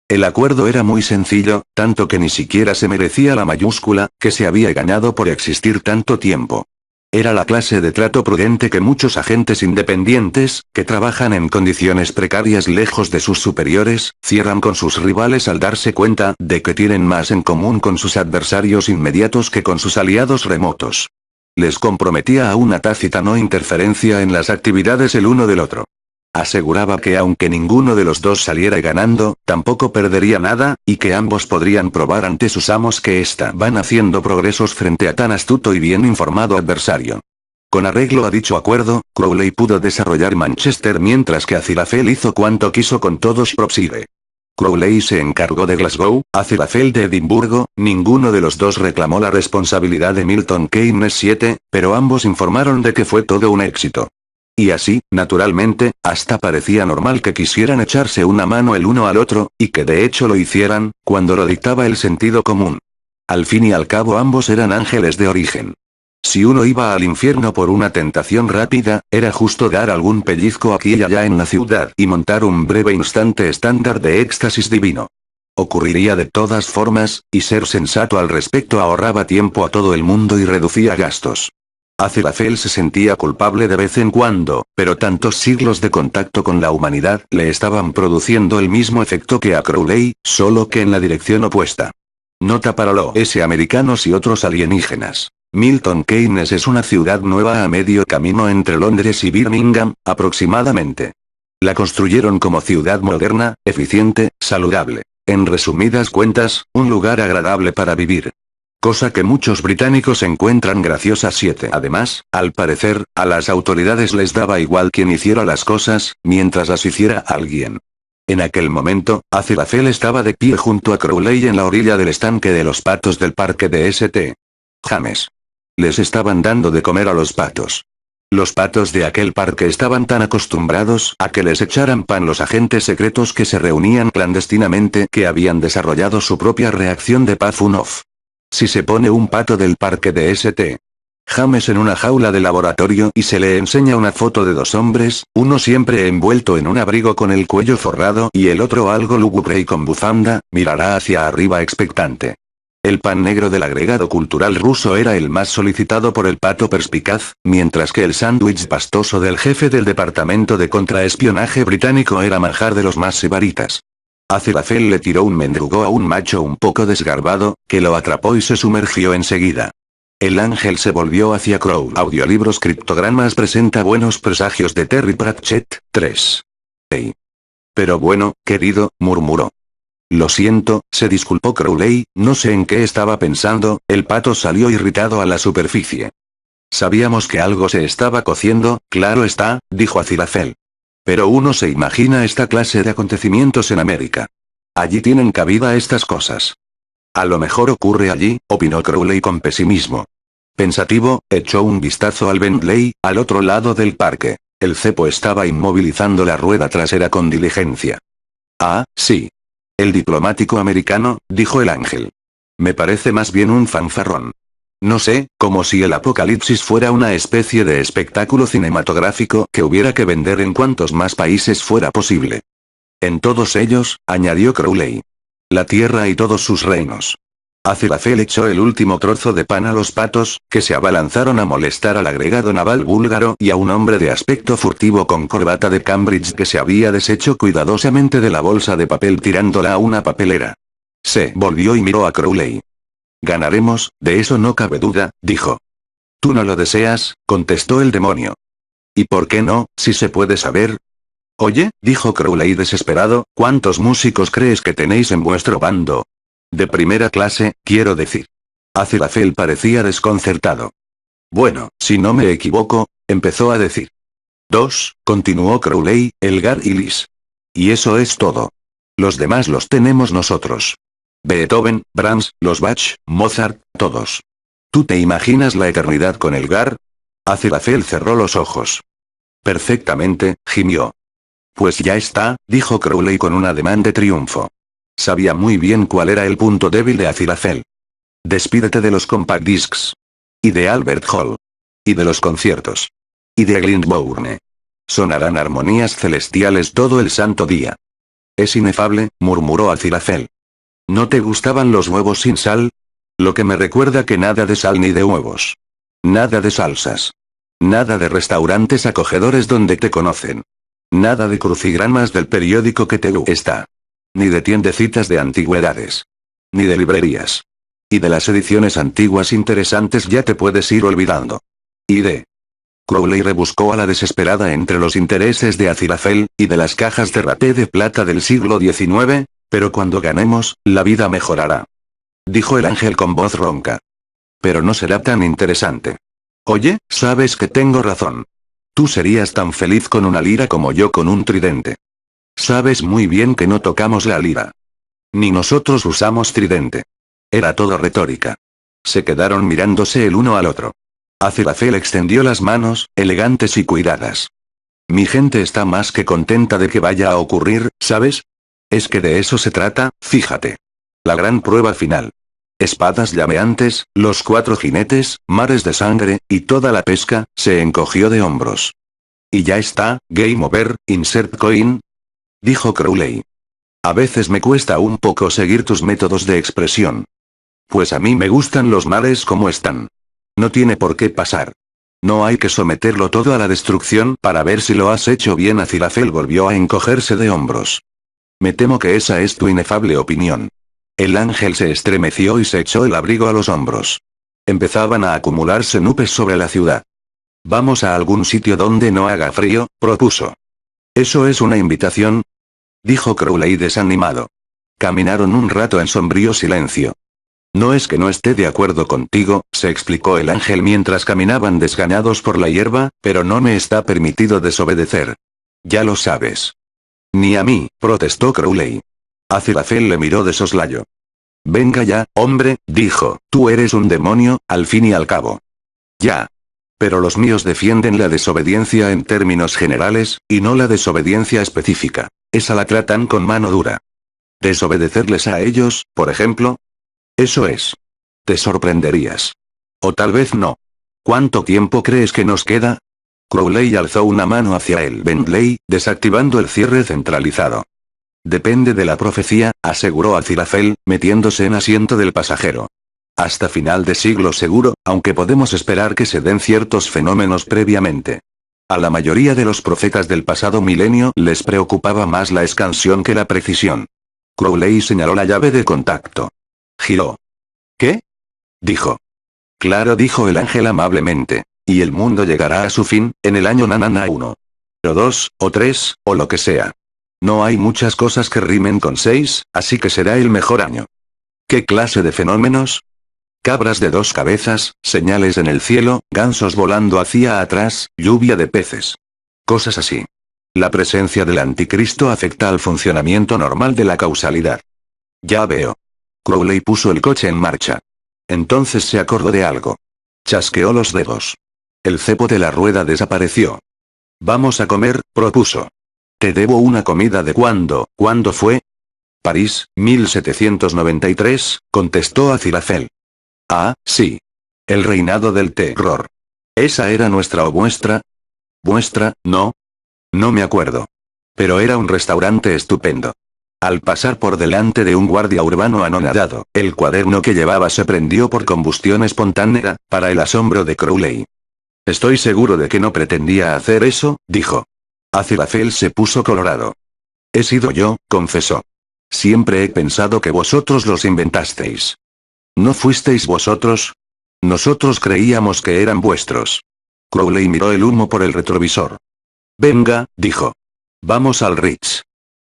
[SPEAKER 1] El acuerdo era muy sencillo, tanto que ni siquiera se merecía la mayúscula, que se había ganado por existir tanto tiempo. Era la clase de trato prudente que muchos agentes independientes, que trabajan en condiciones precarias lejos de sus superiores, cierran con sus rivales al darse cuenta de que tienen más en común con sus adversarios inmediatos que con sus aliados remotos. Les comprometía a una tácita no interferencia en las actividades el uno del otro. Aseguraba que aunque ninguno de los dos saliera ganando, tampoco perdería nada, y que ambos podrían probar ante sus amos que estaban haciendo progresos frente a tan astuto y bien informado adversario. Con arreglo a dicho acuerdo, Crowley pudo desarrollar Manchester mientras que Aziraphale hizo cuanto quiso con todo Shropshire. Crowley se encargó de Glasgow, Aziraphale de Edimburgo, ninguno de los dos reclamó la responsabilidad de Milton Keynes 7, pero ambos informaron de que fue todo un éxito. Y así, naturalmente, hasta parecía normal que quisieran echarse una mano el uno al otro, y que de hecho lo hicieran, cuando lo dictaba el sentido común. Al fin y al cabo ambos eran ángeles de origen. Si uno iba al infierno por una tentación rápida, era justo dar algún pellizco aquí y allá en la ciudad y montar un breve instante estándar de éxtasis divino. Ocurriría de todas formas, y ser sensato al respecto ahorraba tiempo a todo el mundo y reducía gastos. Aziraphale se sentía culpable de vez en cuando, pero tantos siglos de contacto con la humanidad le estaban produciendo el mismo efecto que a Crowley, solo que en la dirección opuesta. Nota para los americanos y otros alienígenas. Milton Keynes es una ciudad nueva a medio camino entre Londres y Birmingham, aproximadamente. La construyeron como ciudad moderna, eficiente, saludable. En resumidas cuentas, un lugar agradable para vivir. Cosa que muchos británicos encuentran graciosa 7. Además, al parecer, a las autoridades les daba igual quién hiciera las cosas, mientras las hiciera alguien. En aquel momento, Aziraphale estaba de pie junto a Crowley en la orilla del estanque de los patos del parque de St. James. Les estaban dando de comer a los patos. Los patos de aquel parque estaban tan acostumbrados a que les echaran pan los agentes secretos que se reunían clandestinamente que habían desarrollado su propia reacción de paz on-off. Si se pone un pato del parque de St. James en una jaula de laboratorio y se le enseña una foto de 2 hombres, uno siempre envuelto en un abrigo con el cuello forrado y el otro algo lúgubre y con bufanda, mirará hacia arriba expectante. El pan negro del agregado cultural ruso era el más solicitado por el pato perspicaz, mientras que el sándwich pastoso del jefe del departamento de contraespionaje británico era manjar de los más sibaritas. Aziraphale le tiró un mendrugo a un macho un poco desgarbado, que lo atrapó y se sumergió enseguida. El ángel se volvió hacia Crow. Audiolibros Criptogramas presenta Buenos Presagios de Terry Pratchett, 3. Hey. Pero bueno, querido, murmuró. Lo siento, se disculpó Crowley, no sé en qué estaba pensando, el pato salió irritado a la superficie. Sabíamos que algo se estaba cociendo, claro está, dijo Aziraphale. Pero uno se imagina esta clase de acontecimientos en América. Allí tienen cabida estas cosas. A lo mejor ocurre allí, opinó Crowley con pesimismo. Pensativo, echó un vistazo al Bentley, al otro lado del parque. El cepo estaba inmovilizando la rueda trasera con diligencia. Ah, sí. El diplomático americano, dijo el ángel. Me parece más bien un fanfarrón. No sé, como si el apocalipsis fuera una especie de espectáculo cinematográfico que hubiera que vender en cuantos más países fuera posible. En todos ellos, añadió Crowley. La tierra y todos sus reinos. Aziraphale echó el último trozo de pan a los patos, que se abalanzaron a molestar al agregado naval búlgaro y a un hombre de aspecto furtivo con corbata de Cambridge que se había deshecho cuidadosamente de la bolsa de papel tirándola a una papelera. Se volvió y miró a Crowley. Ganaremos, de eso no cabe duda, dijo. Tú no lo deseas, contestó el demonio. ¿Y por qué no, si se puede saber? Oye, dijo Crowley desesperado, ¿cuántos músicos crees que tenéis en vuestro bando? De primera clase, quiero decir. Aziraphale parecía desconcertado. Bueno, si no me equivoco, empezó a decir. 2, continuó Crowley, Elgar y Lis. Y eso es todo. Los demás los tenemos nosotros. Beethoven, Brahms, los Bach, Mozart, todos. ¿Tú te imaginas la eternidad con Elgar? Aziraphale cerró los ojos. Perfectamente, gimió. Pues ya está, dijo Crowley con un ademán de triunfo. Sabía muy bien cuál era el punto débil de Aziraphale. Despídete de los compact discs. Y de Albert Hall. Y de los conciertos. Y de Glyndebourne. Sonarán armonías celestiales todo el santo día. Es inefable, murmuró Aziraphale. ¿No te gustaban los huevos sin sal? Lo que me recuerda que nada de sal ni de huevos. Nada de salsas. Nada de restaurantes acogedores donde te conocen. Nada de crucigramas del periódico que te gusta. Ni de tiendecitas de antigüedades. Ni de librerías. Y de las ediciones antiguas interesantes ya te puedes ir olvidando. Y de... Crowley rebuscó a la desesperada entre los intereses de Aziraphale, y de las cajas de raté de plata del siglo XIX, pero cuando ganemos, la vida mejorará. Dijo el ángel con voz ronca. Pero no será tan interesante. Oye, sabes que tengo razón. Tú serías tan feliz con una lira como yo con un tridente. Sabes muy bien que no tocamos la lira. Ni nosotros usamos tridente. Era todo retórica. Se quedaron mirándose el uno al otro. Aziraphale extendió las manos, elegantes y cuidadas. Mi gente está más que contenta de que vaya a ocurrir, ¿sabes? Es que de eso se trata, fíjate. La gran prueba final. Espadas llameantes, los 4 jinetes, mares de sangre, y toda la pesca, se encogió de hombros. Y ya está, game over, insert coin, dijo Crowley. A veces me cuesta un poco seguir tus métodos de expresión. Pues a mí me gustan los mares como están. No tiene por qué pasar. No hay que someterlo todo a la destrucción para ver si lo has hecho bien. Aziraphale volvió a encogerse de hombros. Me temo que esa es tu inefable opinión. El ángel se estremeció y se echó el abrigo a los hombros. Empezaban a acumularse nubes sobre la ciudad. Vamos a algún sitio donde no haga frío, propuso. ¿Eso es una invitación? Dijo Crowley desanimado. Caminaron un rato en sombrío silencio. No es que no esté de acuerdo contigo, se explicó el ángel mientras caminaban desganados por la hierba, pero no me está permitido desobedecer. Ya lo sabes. Ni a mí, protestó Crowley. Aziraphale le miró de soslayo. Venga ya, hombre, dijo, tú eres un demonio, al fin y al cabo. Ya. Pero los míos defienden la desobediencia en términos generales, y no la desobediencia específica. Esa la tratan con mano dura. ¿Desobedecerles a ellos, por ejemplo? Eso es. Te sorprenderías. O tal vez no. ¿Cuánto tiempo crees que nos queda? Crowley alzó una mano hacia el Bentley, desactivando el cierre centralizado. Depende de la profecía, aseguró Aziraphale, metiéndose en asiento del pasajero. Hasta final de siglo seguro, aunque podemos esperar que se den ciertos fenómenos previamente. A la mayoría de los profetas del pasado milenio les preocupaba más la expansión que la precisión. Crowley señaló la llave de contacto. Giró. ¿Qué? Dijo. Claro, dijo el ángel amablemente. Y el mundo llegará a su fin, en el año nanana 1. O 2, o 3, o lo que sea. No hay muchas cosas que rimen con 6, así que será el mejor año. ¿Qué clase de fenómenos? Cabras de 2 cabezas, señales en el cielo, gansos volando hacia atrás, lluvia de peces. Cosas así. La presencia del anticristo afecta al funcionamiento normal de la causalidad. Ya veo. Crowley puso el coche en marcha. Entonces se acordó de algo. Chasqueó los dedos. El cepo de la rueda desapareció. Vamos a comer, propuso. Te debo una comida de ¿cuándo fue? París, 1793, contestó Aziraphale. Ah, sí. El reinado del terror. ¿Esa era nuestra o vuestra? ¿Vuestra, no? No me acuerdo. Pero era un restaurante estupendo. Al pasar por delante de un guardia urbano anonadado, el cuaderno que llevaba se prendió por combustión espontánea, para el asombro de Crowley. Estoy seguro de que no pretendía hacer eso, dijo. Aziraphale se puso colorado. He sido yo, confesó. Siempre he pensado que vosotros los inventasteis. ¿No fuisteis vosotros? Nosotros creíamos que eran vuestros. Crowley miró el humo por el retrovisor. Venga, dijo. Vamos al Ritz.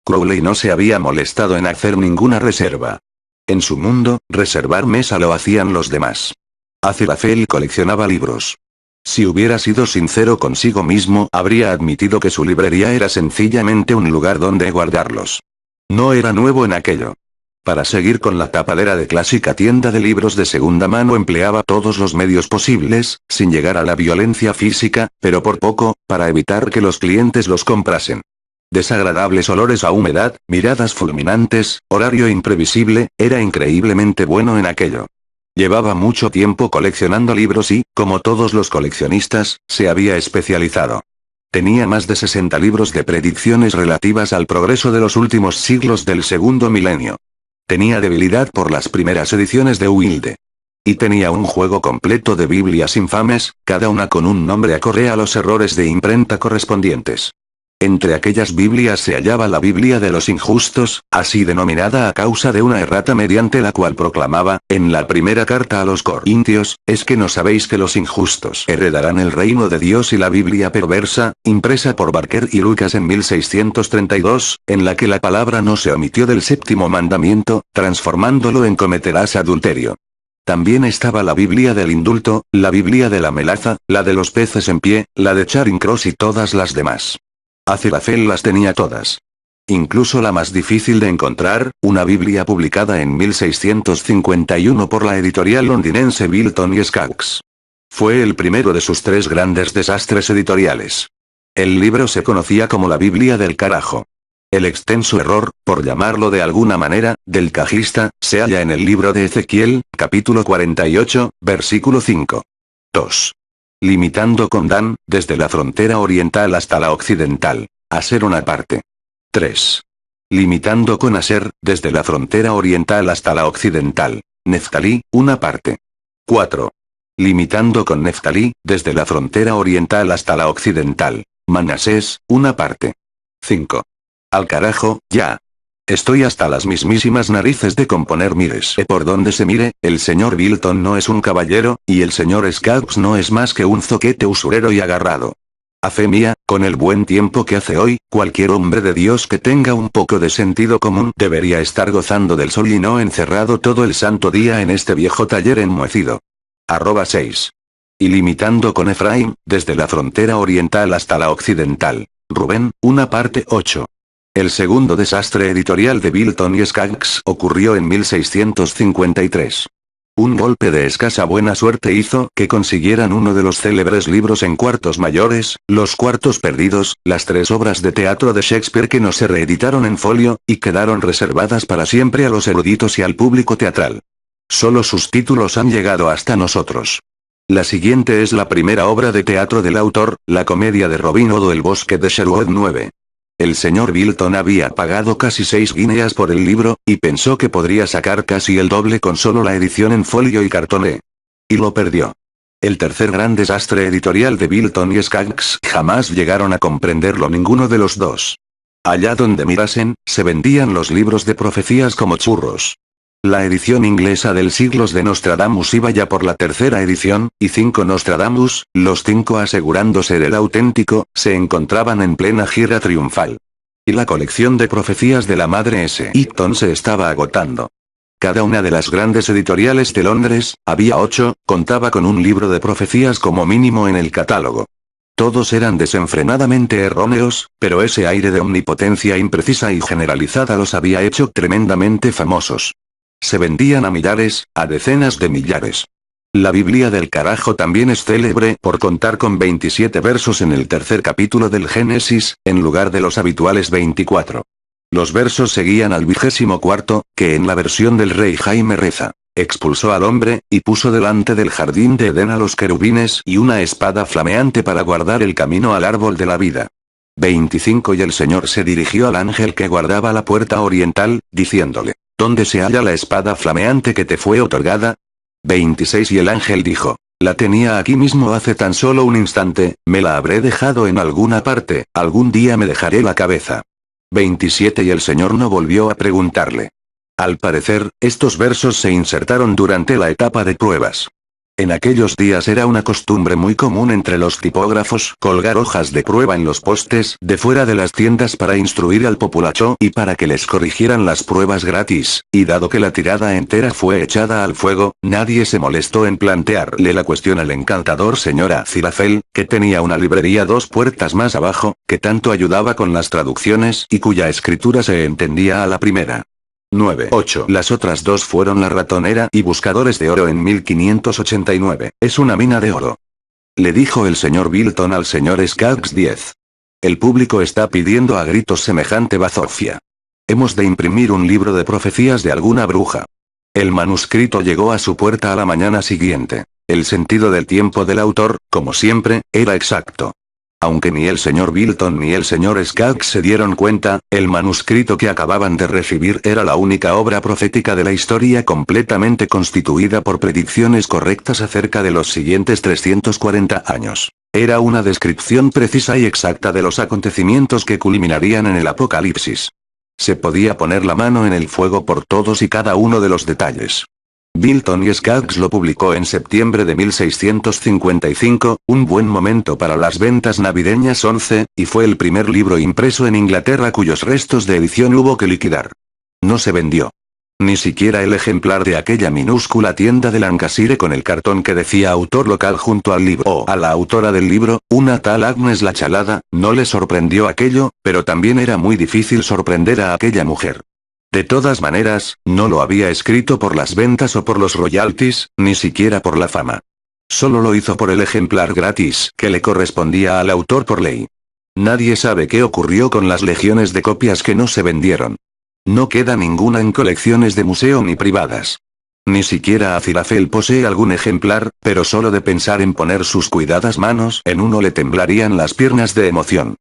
[SPEAKER 1] Crowley no se había molestado en hacer ninguna reserva. En su mundo, reservar mesa lo hacían los demás. Aziraphale coleccionaba libros. Si hubiera sido sincero consigo mismo, habría admitido que su librería era sencillamente un lugar donde guardarlos. No era nuevo en aquello. Para seguir con la tapadera de clásica tienda de libros de segunda mano empleaba todos los medios posibles, sin llegar a la violencia física, pero por poco, para evitar que los clientes los comprasen. Desagradables olores a humedad, miradas fulminantes, horario imprevisible, era increíblemente bueno en aquello. Llevaba mucho tiempo coleccionando libros y, como todos los coleccionistas, se había especializado. Tenía más de 60 libros de predicciones relativas al progreso de los últimos siglos del segundo milenio. Tenía debilidad por las primeras ediciones de Wilde. Y tenía un juego completo de Biblias infames, cada una con un nombre acorde a los errores de imprenta correspondientes. Entre aquellas Biblias se hallaba la Biblia de los injustos, así denominada a causa de una errata mediante la cual proclamaba, en la primera carta a los Corintios, ¿es que no sabéis que los injustos heredarán el reino de Dios? Y la Biblia perversa, impresa por Barker y Lucas en 1632, en la que la palabra no se omitió del séptimo mandamiento, transformándolo en cometerás adulterio. También estaba la Biblia del indulto, la Biblia de la melaza, la de los peces en pie, la de Charing Cross y todas las demás. Aziraphale las tenía todas. Incluso la más difícil de encontrar, una Biblia publicada en 1651 por la editorial londinense Bilton y Skaggs. Fue el primero de sus 3 grandes desastres editoriales. El libro se conocía como la Biblia del carajo. El extenso error, por llamarlo de alguna manera, del cajista, se halla en el libro de Ezequiel, capítulo 48, versículo 5. 2. Limitando con Dan, desde la frontera oriental hasta la occidental. Aser una parte. 3. Limitando con Aser, desde la frontera oriental hasta la occidental. Neftalí, una parte. 4. Limitando con Neftalí, desde la frontera oriental hasta la occidental. Manasés, una parte. 5. Al carajo, ya. Estoy hasta las mismísimas narices de componer mires. Por donde se mire, el señor Bilton no es un caballero, y el señor Skaggs no es más que un zoquete usurero y agarrado. A fe mía, con el buen tiempo que hace hoy, cualquier hombre de Dios que tenga un poco de sentido común debería estar gozando del sol y no encerrado todo el santo día en este viejo taller enmohecido. 6. Y limitando con Efraín, desde la frontera oriental hasta la occidental. Rubén, una parte 8. El segundo desastre editorial de Bilton y Skaggs ocurrió en 1653. Un golpe de escasa buena suerte hizo que consiguieran uno de los célebres libros en cuartos mayores, Los cuartos perdidos, las 3 obras de teatro de Shakespeare que no se reeditaron en folio, y quedaron reservadas para siempre a los eruditos y al público teatral. Solo sus títulos han llegado hasta nosotros. La siguiente es la primera obra de teatro del autor, la comedia de Robin Hood o El bosque de Sherwood 9. El señor Bilton había pagado casi 6 guineas por el libro, y pensó que podría sacar casi el doble con solo la edición en folio y cartoné. Y lo perdió. El tercer gran desastre editorial de Bilton y Skaggs jamás llegaron a comprenderlo ninguno de los dos. Allá donde mirasen, se vendían los libros de profecías como churros. La edición inglesa del Siglos de Nostradamus iba ya por la tercera edición, y 5 Nostradamus, los 5 asegurando ser el auténtico, se encontraban en plena gira triunfal. Y la colección de profecías de la madre S. Eaton se estaba agotando. Cada una de las grandes editoriales de Londres, había 8, contaba con un libro de profecías como mínimo en el catálogo. Todos eran desenfrenadamente erróneos, pero ese aire de omnipotencia imprecisa y generalizada los había hecho tremendamente famosos. Se vendían a millares, a decenas de millares. La Biblia del carajo también es célebre por contar con 27 versos en el tercer capítulo del Génesis, en lugar de los habituales 24. Los versos seguían al 24, que en la versión del rey Jaime reza: expulsó al hombre, y puso delante del jardín de Edén a los querubines y una espada flameante para guardar el camino al árbol de la vida. 25 Y el Señor se dirigió al ángel que guardaba la puerta oriental, diciéndole: ¿dónde se halla la espada flameante que te fue otorgada? 26 Y el ángel dijo: la tenía aquí mismo hace tan solo un instante, me la habré dejado en alguna parte, algún día me dejaré la cabeza. 27 Y el Señor no volvió a preguntarle. Al parecer, estos versos se insertaron durante la etapa de pruebas. En aquellos días era una costumbre muy común entre los tipógrafos colgar hojas de prueba en los postes de fuera de las tiendas para instruir al populacho y para que les corrigieran las pruebas gratis, y dado que la tirada entera fue echada al fuego, nadie se molestó en plantearle la cuestión al encantador señor Azirafel, que tenía una librería 2 puertas más abajo, que tanto ayudaba con las traducciones y cuya escritura se entendía a la primera. 9-8 Las otras dos fueron La ratonera y Buscadores de oro en 1589. Es una mina de oro. Le dijo el señor Bilton al señor Skaggs 10. El público está pidiendo a gritos semejante bazofia. Hemos de imprimir un libro de profecías de alguna bruja. El manuscrito llegó a su puerta a la mañana siguiente. El sentido del tiempo del autor, como siempre, era exacto. Aunque ni el señor Bilton ni el señor Skaggs se dieron cuenta, el manuscrito que acababan de recibir era la única obra profética de la historia completamente constituida por predicciones correctas acerca de los siguientes 340 años. Era una descripción precisa y exacta de los acontecimientos que culminarían en el Apocalipsis. Se podía poner la mano en el fuego por todos y cada uno de los detalles. Bilton y Skaggs lo publicó en septiembre de 1655, un buen momento para las ventas navideñas 11, y fue el primer libro impreso en Inglaterra cuyos restos de edición hubo que liquidar. No se vendió. Ni siquiera el ejemplar de aquella minúscula tienda de Lancashire con el cartón que decía autor local junto al libro o a la autora del libro, una tal Agnes la Chalada, no le sorprendió aquello, pero también era muy difícil sorprender a aquella mujer. De todas maneras, no lo había escrito por las ventas o por los royalties, ni siquiera por la fama. Solo lo hizo por el ejemplar gratis que le correspondía al autor por ley. Nadie sabe qué ocurrió con las legiones de copias que no se vendieron. No queda ninguna en colecciones de museo ni privadas. Ni siquiera Azirafel posee algún ejemplar, pero solo de pensar en poner sus cuidadas manos en uno le temblarían las piernas de emoción.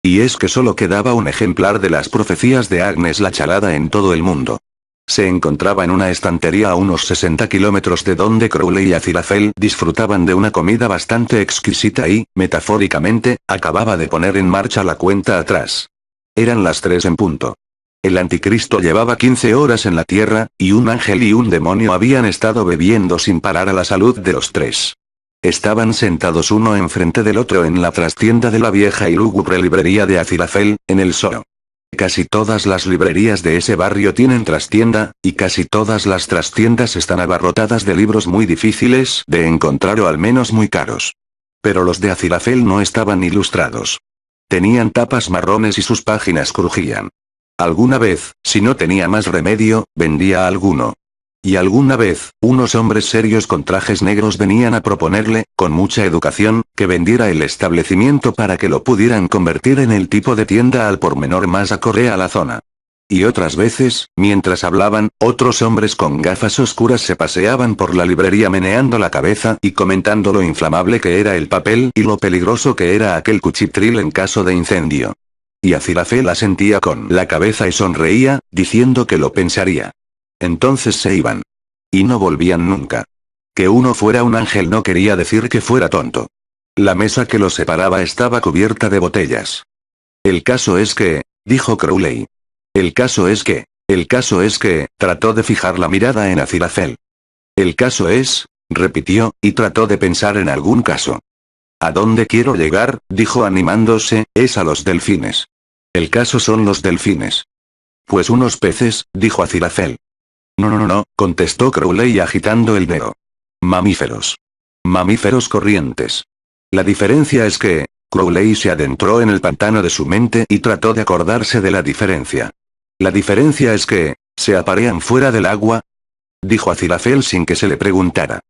[SPEAKER 1] Y es que solo quedaba un ejemplar de las profecías de Agnes la Chalada en todo el mundo. Se encontraba en una estantería a unos 60 kilómetros de donde Crowley y Azirafel disfrutaban de una comida bastante exquisita y, metafóricamente, acababa de poner en marcha la cuenta atrás. Eran las 3 en punto. El anticristo llevaba 15 horas en la tierra, y un ángel y un demonio habían estado bebiendo sin parar a la salud de los 3. Estaban sentados uno enfrente del otro en la trastienda de la vieja y lúgubre librería de Azirafel, en el Soho. Casi todas las librerías de ese barrio tienen trastienda, y casi todas las trastiendas están abarrotadas de libros muy difíciles de encontrar o al menos muy caros. Pero los de Azirafel no estaban ilustrados. Tenían tapas marrones y sus páginas crujían. Alguna vez, si no tenía más remedio, vendía alguno. Y alguna vez, unos hombres serios con trajes negros venían a proponerle, con mucha educación, que vendiera el establecimiento para que lo pudieran convertir en el tipo de tienda al por menor más acorde a la zona. Y otras veces, mientras hablaban, otros hombres con gafas oscuras se paseaban por la librería meneando la cabeza y comentando lo inflamable que era el papel y lo peligroso que era aquel cuchitril en caso de incendio. Y Azirafel asentía con la cabeza y sonreía, diciendo que lo pensaría. Entonces se iban. Y no volvían nunca. Que uno fuera un ángel no quería decir que fuera tonto. La mesa que los separaba estaba cubierta de botellas. El caso es que, dijo Crowley. El caso es que, trató de fijar la mirada en Azirafel. El caso es, repitió, y trató de pensar en algún caso. ¿A dónde quiero llegar?, dijo animándose, es a los delfines. El caso son los delfines. Pues unos peces, dijo Azirafel. No, contestó Crowley agitando el dedo. Mamíferos. Mamíferos corrientes. La diferencia es que, Crowley se adentró en el pantano de su mente y trató de acordarse de la diferencia. La diferencia es que, ¿se aparean fuera del agua?, dijo Azirafel sin que se le preguntara.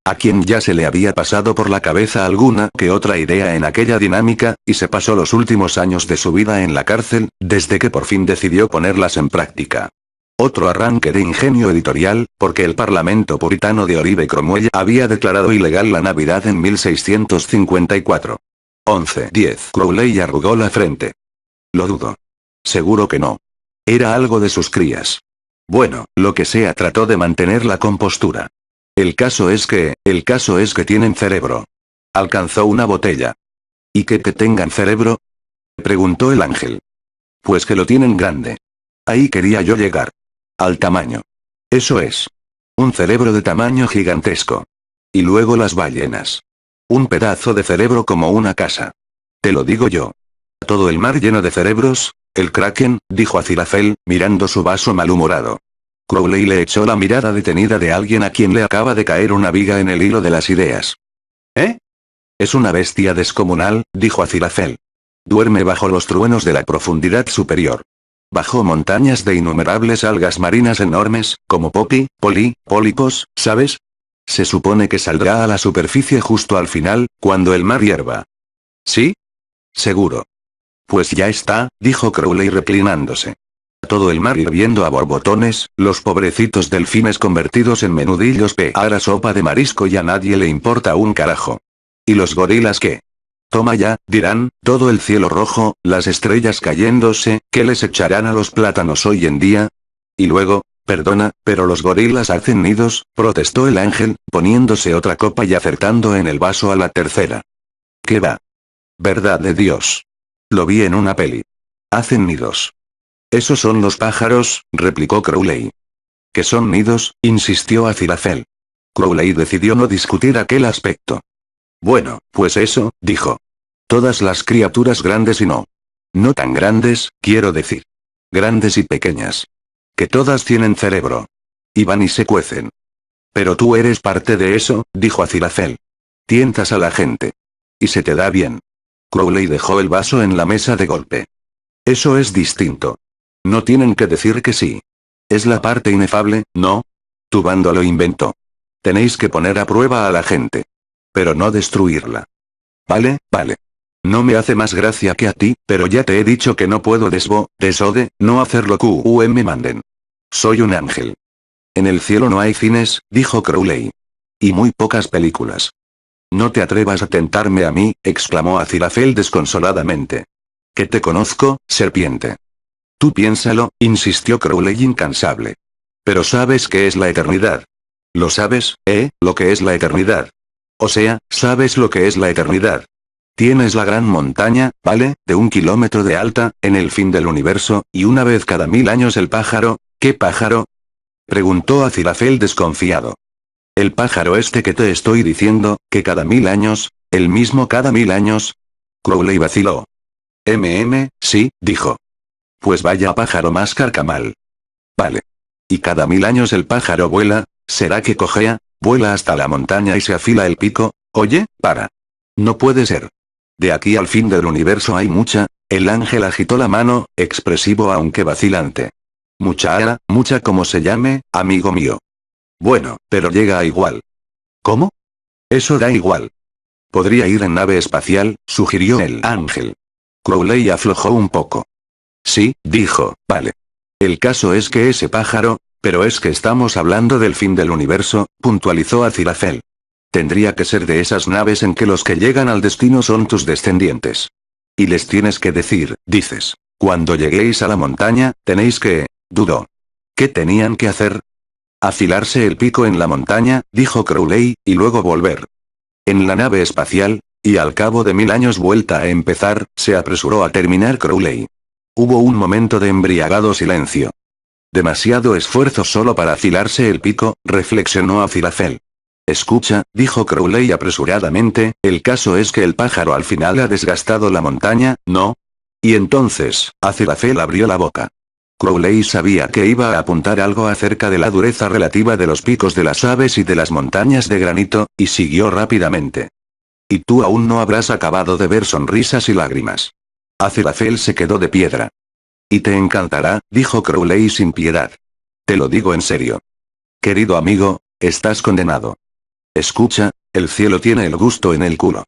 [SPEAKER 1] a quien ya se le había pasado por la cabeza alguna que otra idea en aquella dinámica, y se pasó los últimos años de su vida en la cárcel, desde que por fin decidió ponerlas en práctica. Otro arranque de ingenio editorial, porque el Parlamento puritano de Olive Cromwell había declarado ilegal la Navidad en 1654. 11:10. Crowley arrugó la frente. Lo dudo. Seguro que no. Era algo de sus crías. Bueno, lo que sea, trató de mantener la compostura. El caso es que tienen cerebro. Alcanzó una botella. ¿Y que tengan cerebro? Preguntó el ángel. Pues que lo tienen grande. Ahí quería yo llegar. Al tamaño. Eso es. Un cerebro de tamaño gigantesco. Y luego las ballenas. Un pedazo de cerebro como una casa. Te lo digo yo. Todo el mar lleno de cerebros, el Kraken, dijo Aziraphale, mirando su vaso malhumorado. Crowley le echó la mirada detenida de alguien a quien le acaba de caer una viga en el hilo de las ideas. ¿Eh? Es una bestia descomunal, dijo Aziraphale. Duerme bajo los truenos de la profundidad superior. Bajo montañas de innumerables algas marinas enormes, como pólipos, ¿sabes? Se supone que saldrá a la superficie justo al final, cuando el mar hierva. ¿Sí? Seguro. Pues ya está, dijo Crowley reclinándose. Todo el mar hirviendo a borbotones, los pobrecitos delfines convertidos en menudillos para sopa de marisco y a nadie le importa un carajo. ¿Y los gorilas qué? Toma ya, dirán, todo el cielo rojo, las estrellas cayéndose, ¿qué les echarán a los plátanos hoy en día? Y luego, perdona, pero los gorilas hacen nidos, protestó el ángel, poniéndose otra copa y acertando en el vaso a la tercera. ¿Qué va? Verdad de Dios. Lo vi en una peli. Hacen nidos. Esos son los pájaros, replicó Crowley. ¿Qué son nidos?, insistió Aziraphale. Crowley decidió no discutir aquel aspecto. Bueno, pues eso, dijo. Todas las criaturas grandes y no tan grandes, quiero decir. Grandes y pequeñas. Que todas tienen cerebro. Y van y se cuecen. Pero tú eres parte de eso, dijo Aziraphale. Tientas a la gente. Y se te da bien. Crowley dejó el vaso en la mesa de golpe. Eso es distinto. No tienen que decir que sí. Es la parte inefable, ¿no? Tu bando lo inventó. Tenéis que poner a prueba a la gente. Pero no destruirla. Vale. No me hace más gracia que a ti, pero ya te he dicho que no puedo no hacer lo que me manden. Soy un ángel. En el cielo no hay cines, dijo Crowley. Y muy pocas películas. No te atrevas a tentarme a mí, exclamó Aziraphale desconsoladamente. Que te conozco, serpiente. Tú piénsalo, insistió Crowley incansable. Pero ¿sabes qué es la eternidad? ¿Lo sabes, lo que es la eternidad? O sea, ¿sabes lo que es la eternidad? Tienes la gran montaña, ¿vale?, de 1 kilómetro de alta, en el fin del universo, y una vez cada 1000 años el pájaro. ¿Qué pájaro? Preguntó Aziraphale desconfiado. El pájaro este que te estoy diciendo, que cada 1000 años, el mismo cada 1000 años. Crowley vaciló. Sí, dijo. Pues vaya pájaro más carcamal. Vale. Y cada 1000 años el pájaro vuela, ¿será que cojea? Vuela hasta la montaña y se afila el pico. Oye, para. No puede ser. De aquí al fin del universo hay mucha. El ángel agitó la mano, expresivo aunque vacilante. Mucha como se llame, amigo mío. Bueno, pero llega a igual. ¿Cómo? Eso da igual. Podría ir en nave espacial, sugirió el ángel. Crowley aflojó un poco. Sí, dijo, vale. El caso es que ese pájaro, pero es que estamos hablando del fin del universo, puntualizó Aziraphale. Tendría que ser de esas naves en que los que llegan al destino son tus descendientes. Y les tienes que decir, dices, cuando lleguéis a la montaña, tenéis que, dudó. ¿Qué tenían que hacer? Afilarse el pico en la montaña, dijo Crowley, y luego volver. En la nave espacial, y al cabo de 1000 años vuelta a empezar, se apresuró a terminar Crowley. Hubo un momento de embriagado silencio. Demasiado esfuerzo solo para afilarse el pico, reflexionó Aziraphale. Escucha, dijo Crowley apresuradamente, el caso es que el pájaro al final ha desgastado la montaña, ¿no? Y entonces, Aziraphale abrió la boca. Crowley sabía que iba a apuntar algo acerca de la dureza relativa de los picos de las aves y de las montañas de granito, y siguió rápidamente. Y tú aún no habrás acabado de ver sonrisas y lágrimas. Aziraphale se quedó de piedra. Y te encantará, dijo Crowley sin piedad. Te lo digo en serio. Querido amigo, estás condenado. Escucha, el cielo tiene el gusto en el culo.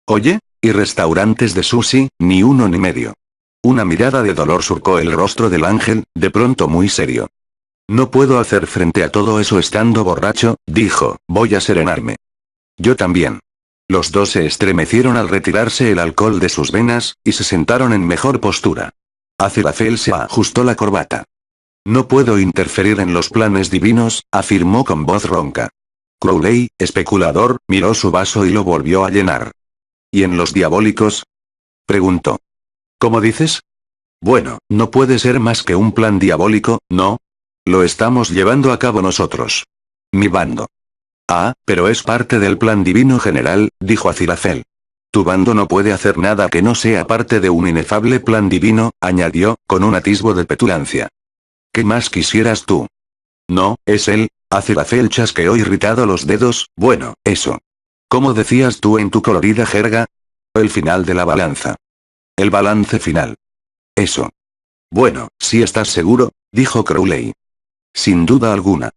[SPEAKER 1] Oye, y restaurantes de sushi, ni uno ni medio. Una mirada de dolor surcó el rostro del ángel, de pronto muy serio. No puedo hacer frente a todo eso estando borracho, dijo, voy a serenarme. Yo también. Los dos se estremecieron al retirarse el alcohol de sus venas, y se sentaron en mejor postura. Aziraphale se ajustó la corbata. No puedo interferir en los planes divinos, afirmó con voz ronca. Crowley, especulador, miró su vaso y lo volvió a llenar. ¿Y en los diabólicos? Preguntó. ¿Cómo dices? Bueno, no puede ser más que un plan diabólico, ¿no? Lo estamos llevando a cabo nosotros. Mi bando. Ah, pero es parte del plan divino general, dijo Aziraphale. Tu bando no puede hacer nada que no sea parte de un inefable plan divino, añadió, con un atisbo de petulancia. ¿Qué más quisieras tú? No, es él. Aziraphale chasqueó irritado los dedos, bueno, eso. ¿Cómo decías tú en tu colorida jerga? El final de la balanza. El balance final. Eso. Bueno, si estás seguro, dijo Crowley. Sin duda alguna.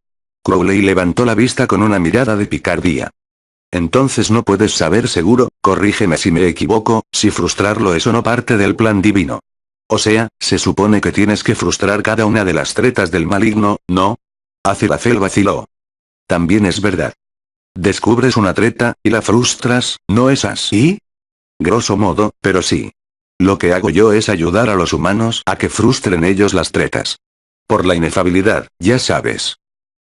[SPEAKER 1] Crowley levantó la vista con una mirada de picardía. Entonces no puedes saber seguro, corrígeme si me equivoco, si frustrarlo es o no parte del plan divino. O sea, se supone que tienes que frustrar cada una de las tretas del maligno, ¿no? Aziraphale vaciló. También es verdad. Descubres una treta, y la frustras, ¿no es así? Grosso modo, pero sí. Lo que hago yo es ayudar a los humanos a que frustren ellos las tretas. Por la inefabilidad, ya sabes.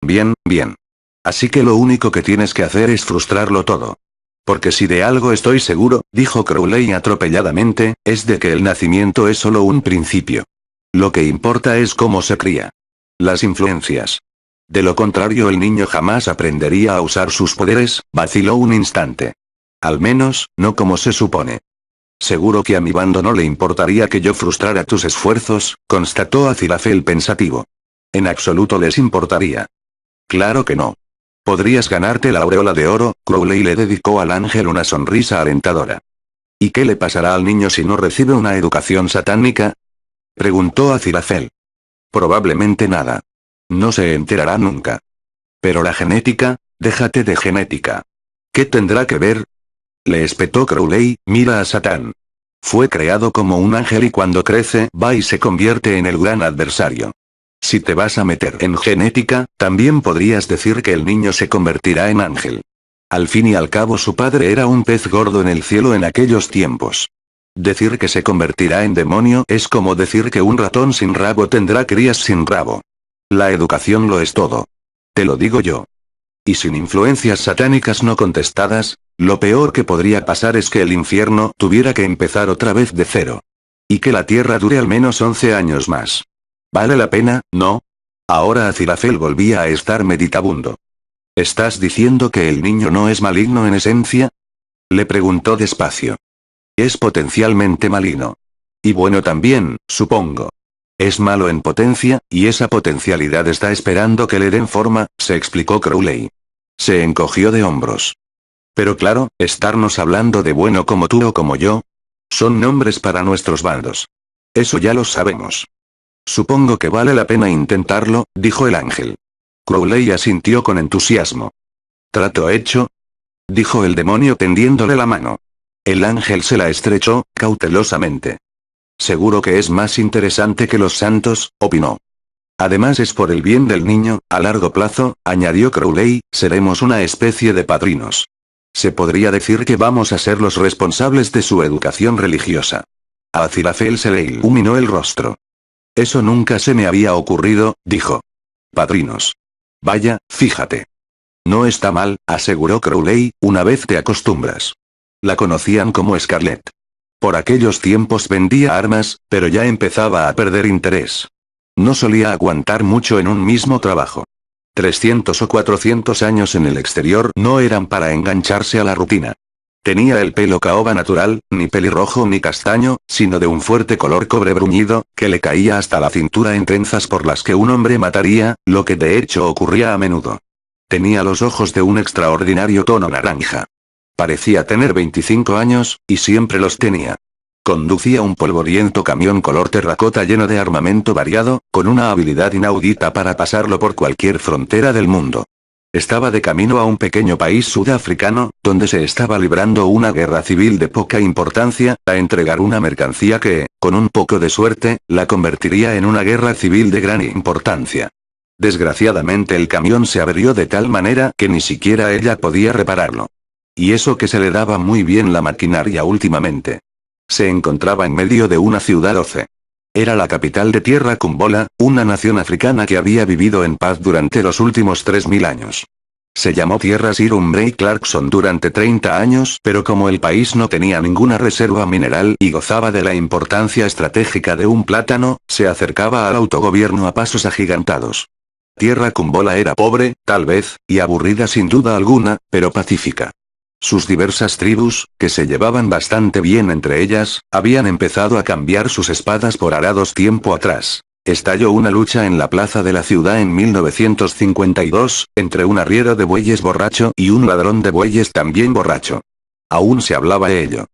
[SPEAKER 1] Bien, bien. Así que lo único que tienes que hacer es frustrarlo todo. Porque si de algo estoy seguro, dijo Crowley atropelladamente, es de que el nacimiento es solo un principio. Lo que importa es cómo se cría. Las influencias. De lo contrario el niño jamás aprendería a usar sus poderes, vaciló un instante. Al menos, no como se supone. Seguro que a mi bando no le importaría que yo frustrara tus esfuerzos, constató Aziraphale pensativo. En absoluto les importaría. Claro que no. Podrías ganarte la aureola de oro, Crowley le dedicó al ángel una sonrisa alentadora. ¿Y qué le pasará al niño si no recibe una educación satánica? Preguntó Aziraphale. Probablemente nada. No se enterará nunca. Pero la genética, déjate de genética. ¿Qué tendrá que ver? Le espetó Crowley, mira a Satán. Fue creado como un ángel y cuando crece va y se convierte en el gran adversario. Si te vas a meter en genética, también podrías decir que el niño se convertirá en ángel. Al fin y al cabo su padre era un pez gordo en el cielo en aquellos tiempos. Decir que se convertirá en demonio es como decir que un ratón sin rabo tendrá crías sin rabo. La educación lo es todo. Te lo digo yo. Y sin influencias satánicas no contestadas, lo peor que podría pasar es que el infierno tuviera que empezar otra vez de cero. Y que la tierra dure al menos 11 años más. ¿Vale la pena, no? Ahora Aziraphale volvía a estar meditabundo. ¿Estás diciendo que el niño no es maligno en esencia? Le preguntó despacio. Es potencialmente maligno. Y bueno también, supongo. Es malo en potencia, y esa potencialidad está esperando que le den forma, se explicó Crowley. Se encogió de hombros. Pero claro, estarnos hablando de bueno como tú o como yo. Son nombres para nuestros bandos. Eso ya lo sabemos. Supongo que vale la pena intentarlo, dijo el ángel. Crowley asintió con entusiasmo. ¿Trato hecho? Dijo el demonio tendiéndole la mano. El ángel se la estrechó, cautelosamente. Seguro que es más interesante que los santos, opinó. Además es por el bien del niño, a largo plazo, añadió Crowley, seremos una especie de padrinos. Se podría decir que vamos a ser los responsables de su educación religiosa. A Aziraphale se le iluminó el rostro. Eso nunca se me había ocurrido, dijo. Padrinos. Vaya, fíjate. No está mal, aseguró Crowley, una vez te acostumbras. La conocían como Scarlett. Por aquellos tiempos vendía armas, pero ya empezaba a perder interés. No solía aguantar mucho en un mismo trabajo. 300 o 400 años en el exterior no eran para engancharse a la rutina. Tenía el pelo caoba natural, ni pelirrojo ni castaño, sino de un fuerte color cobre bruñido, que le caía hasta la cintura en trenzas por las que un hombre mataría, lo que de hecho ocurría a menudo. Tenía los ojos de un extraordinario tono naranja. Parecía tener 25 años, y siempre los tenía. Conducía un polvoriento camión color terracota lleno de armamento variado, con una habilidad inaudita para pasarlo por cualquier frontera del mundo. Estaba de camino a un pequeño país sudafricano, donde se estaba librando una guerra civil de poca importancia, a entregar una mercancía que, con un poco de suerte, la convertiría en una guerra civil de gran importancia. Desgraciadamente el camión se averió de tal manera que ni siquiera ella podía repararlo. Y eso que se le daba muy bien la maquinaria últimamente. Se encontraba en medio de una ciudad doce. Era la capital de Tierra Kumbola, una nación africana que había vivido en paz durante los últimos 3000 años. Se llamó Tierra Sir Humphrey Clarkson durante 30 años, pero como el país no tenía ninguna reserva mineral y gozaba de la importancia estratégica de un plátano, se acercaba al autogobierno a pasos agigantados. Tierra Kumbola era pobre, tal vez, y aburrida sin duda alguna, pero pacífica. Sus diversas tribus, que se llevaban bastante bien entre ellas, habían empezado a cambiar sus espadas por arados tiempo atrás. Estalló una lucha en la plaza de la ciudad en 1952, entre un arriero de bueyes borracho y un ladrón de bueyes también borracho. Aún se hablaba de ello.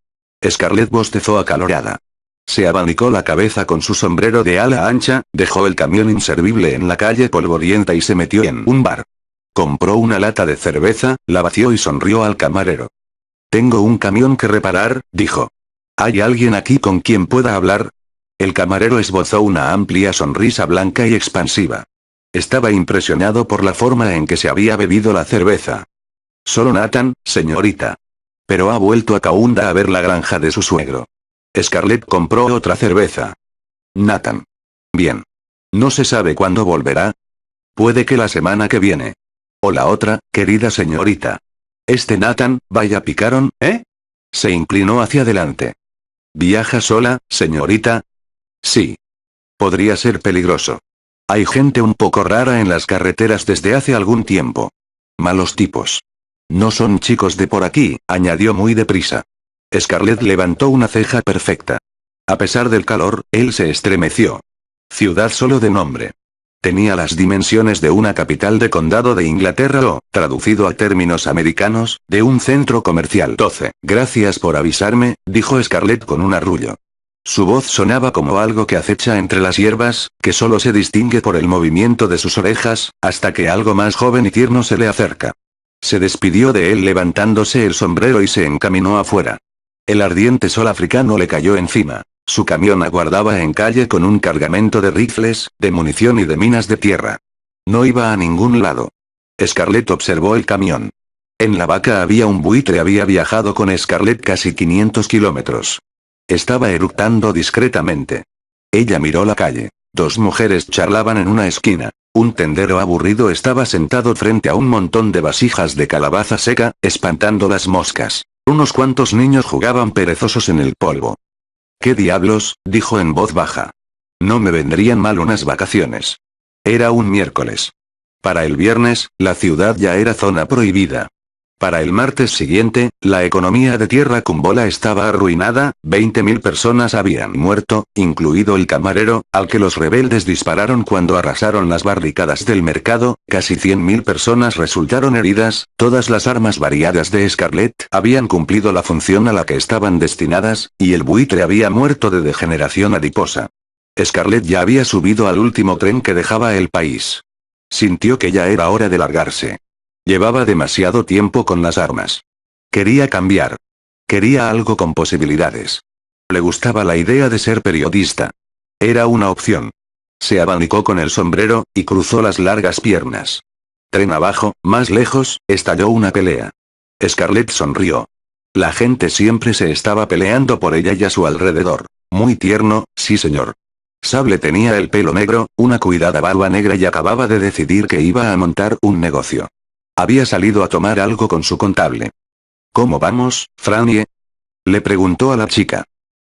[SPEAKER 1] Scarlett bostezó acalorada. Se abanicó la cabeza con su sombrero de ala ancha, dejó el camión inservible en la calle polvorienta y se metió en un bar. Compró una lata de cerveza, la vació y sonrió al camarero. «Tengo un camión que reparar», dijo. «¿Hay alguien aquí con quien pueda hablar?» El camarero esbozó una amplia sonrisa blanca y expansiva. Estaba impresionado por la forma en que se había bebido la cerveza. «Solo Nathan, señorita. Pero ha vuelto a Kaunda a ver la granja de su suegro». Scarlett compró otra cerveza. «Nathan. Bien. ¿No se sabe cuándo volverá?» «Puede que la semana que viene. O la otra, querida señorita». «Nathan, vaya picaron, ¿eh?» Se inclinó hacia adelante. «¿Viaja sola, señorita?» «Sí. Podría ser peligroso. Hay gente un poco rara en las carreteras desde hace algún tiempo. Malos tipos. No son chicos de por aquí», añadió muy deprisa. Scarlett levantó una ceja perfecta. A pesar del calor, él se estremeció. Ciudad solo de nombre. Tenía las dimensiones de una capital de condado de Inglaterra o, traducido a términos americanos, de un centro comercial. 12. «Gracias por avisarme», dijo Scarlett con un arrullo. Su voz sonaba como algo que acecha entre las hierbas, que solo se distingue por el movimiento de sus orejas, hasta que algo más joven y tierno se le acerca. Se despidió de él levantándose el sombrero y se encaminó afuera. El ardiente sol africano le cayó encima. Su camión aguardaba en calle con un cargamento de rifles, de munición y de minas de tierra. No iba a ningún lado. Scarlett observó el camión. En la vaca había un buitre, había viajado con Scarlett casi 500 kilómetros. Estaba eructando discretamente. Ella miró la calle. Dos mujeres charlaban en una esquina. Un tendero aburrido estaba sentado frente a un montón de vasijas de calabaza seca, espantando las moscas. Unos cuantos niños jugaban perezosos en el polvo. «¿Qué diablos?», dijo en voz baja. «No me vendrían mal unas vacaciones». Era un miércoles. Para el viernes, la ciudad ya era zona prohibida. Para el martes siguiente, la economía de Tierra Kumbola estaba arruinada, 20.000 personas habían muerto, incluido el camarero, al que los rebeldes dispararon cuando arrasaron las barricadas del mercado, casi 100.000 personas resultaron heridas, todas las armas variadas de Scarlett habían cumplido la función a la que estaban destinadas, y el buitre había muerto de degeneración adiposa. Scarlett ya había subido al último tren que dejaba el país. Sintió que ya era hora de largarse. Llevaba demasiado tiempo con las armas. Quería cambiar. Quería algo con posibilidades. Le gustaba la idea de ser periodista. Era una opción. Se abanicó con el sombrero, y cruzó las largas piernas. Tren abajo, más lejos, estalló una pelea. Scarlett sonrió. La gente siempre se estaba peleando por ella y a su alrededor. Muy tierno, sí señor. Sable tenía el pelo negro, una cuidada barba negra y acababa de decidir que iba a montar un negocio. Había salido a tomar algo con su contable. «¿Cómo vamos, Frannie?», le preguntó a la chica.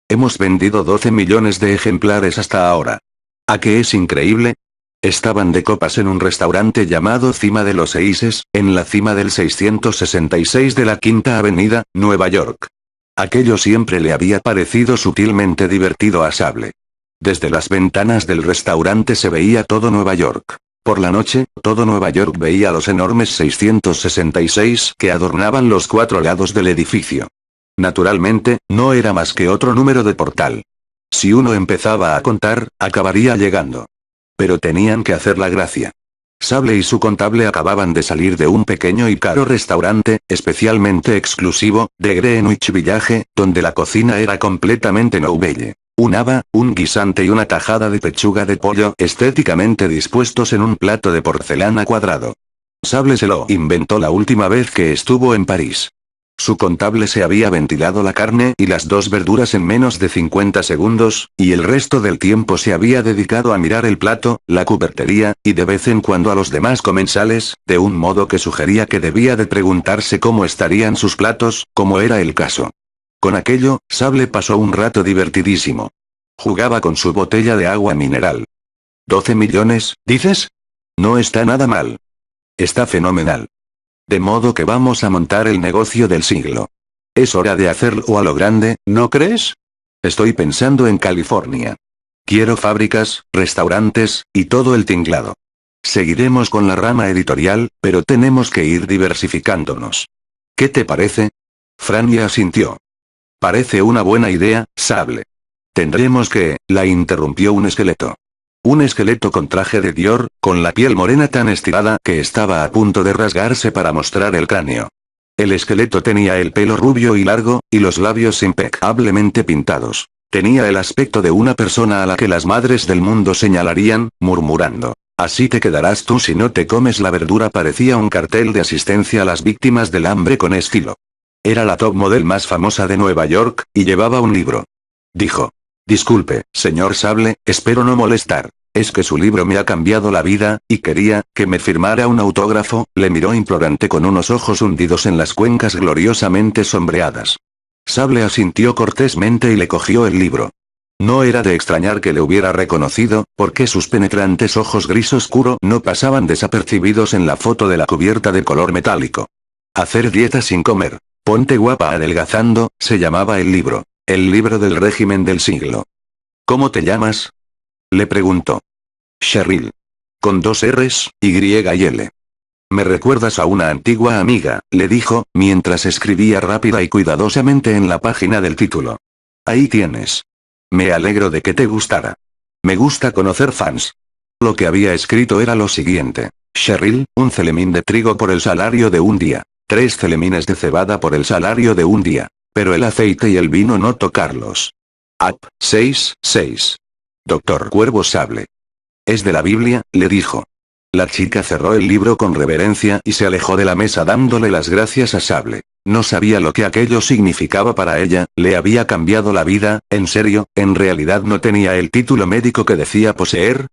[SPEAKER 1] «Hemos vendido 12 millones de ejemplares hasta ahora. ¿A qué es increíble?». Estaban de copas en un restaurante llamado Cima de los Seises, en la cima del 666 de la Quinta Avenida, Nueva York. Aquello siempre le había parecido sutilmente divertido a Sable. Desde las ventanas del restaurante se veía todo Nueva York. Por la noche, todo Nueva York veía los enormes 666 que adornaban los cuatro lados del edificio. Naturalmente, no era más que otro número de portal. Si uno empezaba a contar, acabaría llegando. Pero tenían que hacer la gracia. Sable y su contable acababan de salir de un pequeño y caro restaurante, especialmente exclusivo, de Greenwich Village, donde la cocina era completamente nouvelle. Un haba, un guisante y una tajada de pechuga de pollo estéticamente dispuestos en un plato de porcelana cuadrado. Sable se lo inventó la última vez que estuvo en París. Su contable se había ventilado la carne y las dos verduras en menos de 50 segundos, y el resto del tiempo se había dedicado a mirar el plato, la cubertería, y de vez en cuando a los demás comensales, de un modo que sugería que debía de preguntarse cómo estarían sus platos, como era el caso. Con aquello, Sable pasó un rato divertidísimo. Jugaba con su botella de agua mineral. ¿12 millones, dices? No está nada mal. Está fenomenal. De modo que vamos a montar el negocio del siglo. Es hora de hacerlo a lo grande, ¿no crees? Estoy pensando en California. Quiero fábricas, restaurantes, y todo el tinglado. Seguiremos con la rama editorial, pero tenemos que ir diversificándonos. ¿Qué te parece? Frania asintió. Parece una buena idea, Sable. Tendremos que, la interrumpió un esqueleto. Un esqueleto con traje de Dior, con la piel morena tan estirada que estaba a punto de rasgarse para mostrar el cráneo. El esqueleto tenía el pelo rubio y largo, y los labios impecablemente pintados. Tenía el aspecto de una persona a la que las madres del mundo señalarían, murmurando: así te quedarás tú si no te comes la verdura. Parecía un cartel de asistencia a las víctimas del hambre con estilo. Era la top model más famosa de Nueva York, y llevaba un libro. Dijo: disculpe, señor Sable, espero no molestar. Es que su libro me ha cambiado la vida, y quería que me firmara un autógrafo. Le miró implorante con unos ojos hundidos en las cuencas gloriosamente sombreadas. Sable asintió cortésmente y le cogió el libro. No era de extrañar que le hubiera reconocido, porque sus penetrantes ojos gris oscuro no pasaban desapercibidos en la foto de la cubierta de color metálico. Hacer dieta sin comer. Ponte guapa adelgazando, se llamaba el libro. El libro del régimen del siglo. ¿Cómo te llamas? Le preguntó. Cheryl. Con 2 R's, Y y L. Me recuerdas a una antigua amiga, le dijo, mientras escribía rápida y cuidadosamente en la página del título. Ahí tienes. Me alegro de que te gustara. Me gusta conocer fans. Lo que había escrito era lo siguiente. Cheryl, un celemín de trigo por el salario de un día. 3 celemines de cebada por el salario de un día. Pero el aceite y el vino no tocarlos. Ap, 6. Doctor Cuervo Sable. Es de la Biblia, le dijo. La chica cerró el libro con reverencia y se alejó de la mesa dándole las gracias a Sable. No sabía lo que aquello significaba para ella, le había cambiado la vida, en serio, en realidad no tenía el título médico que decía poseer,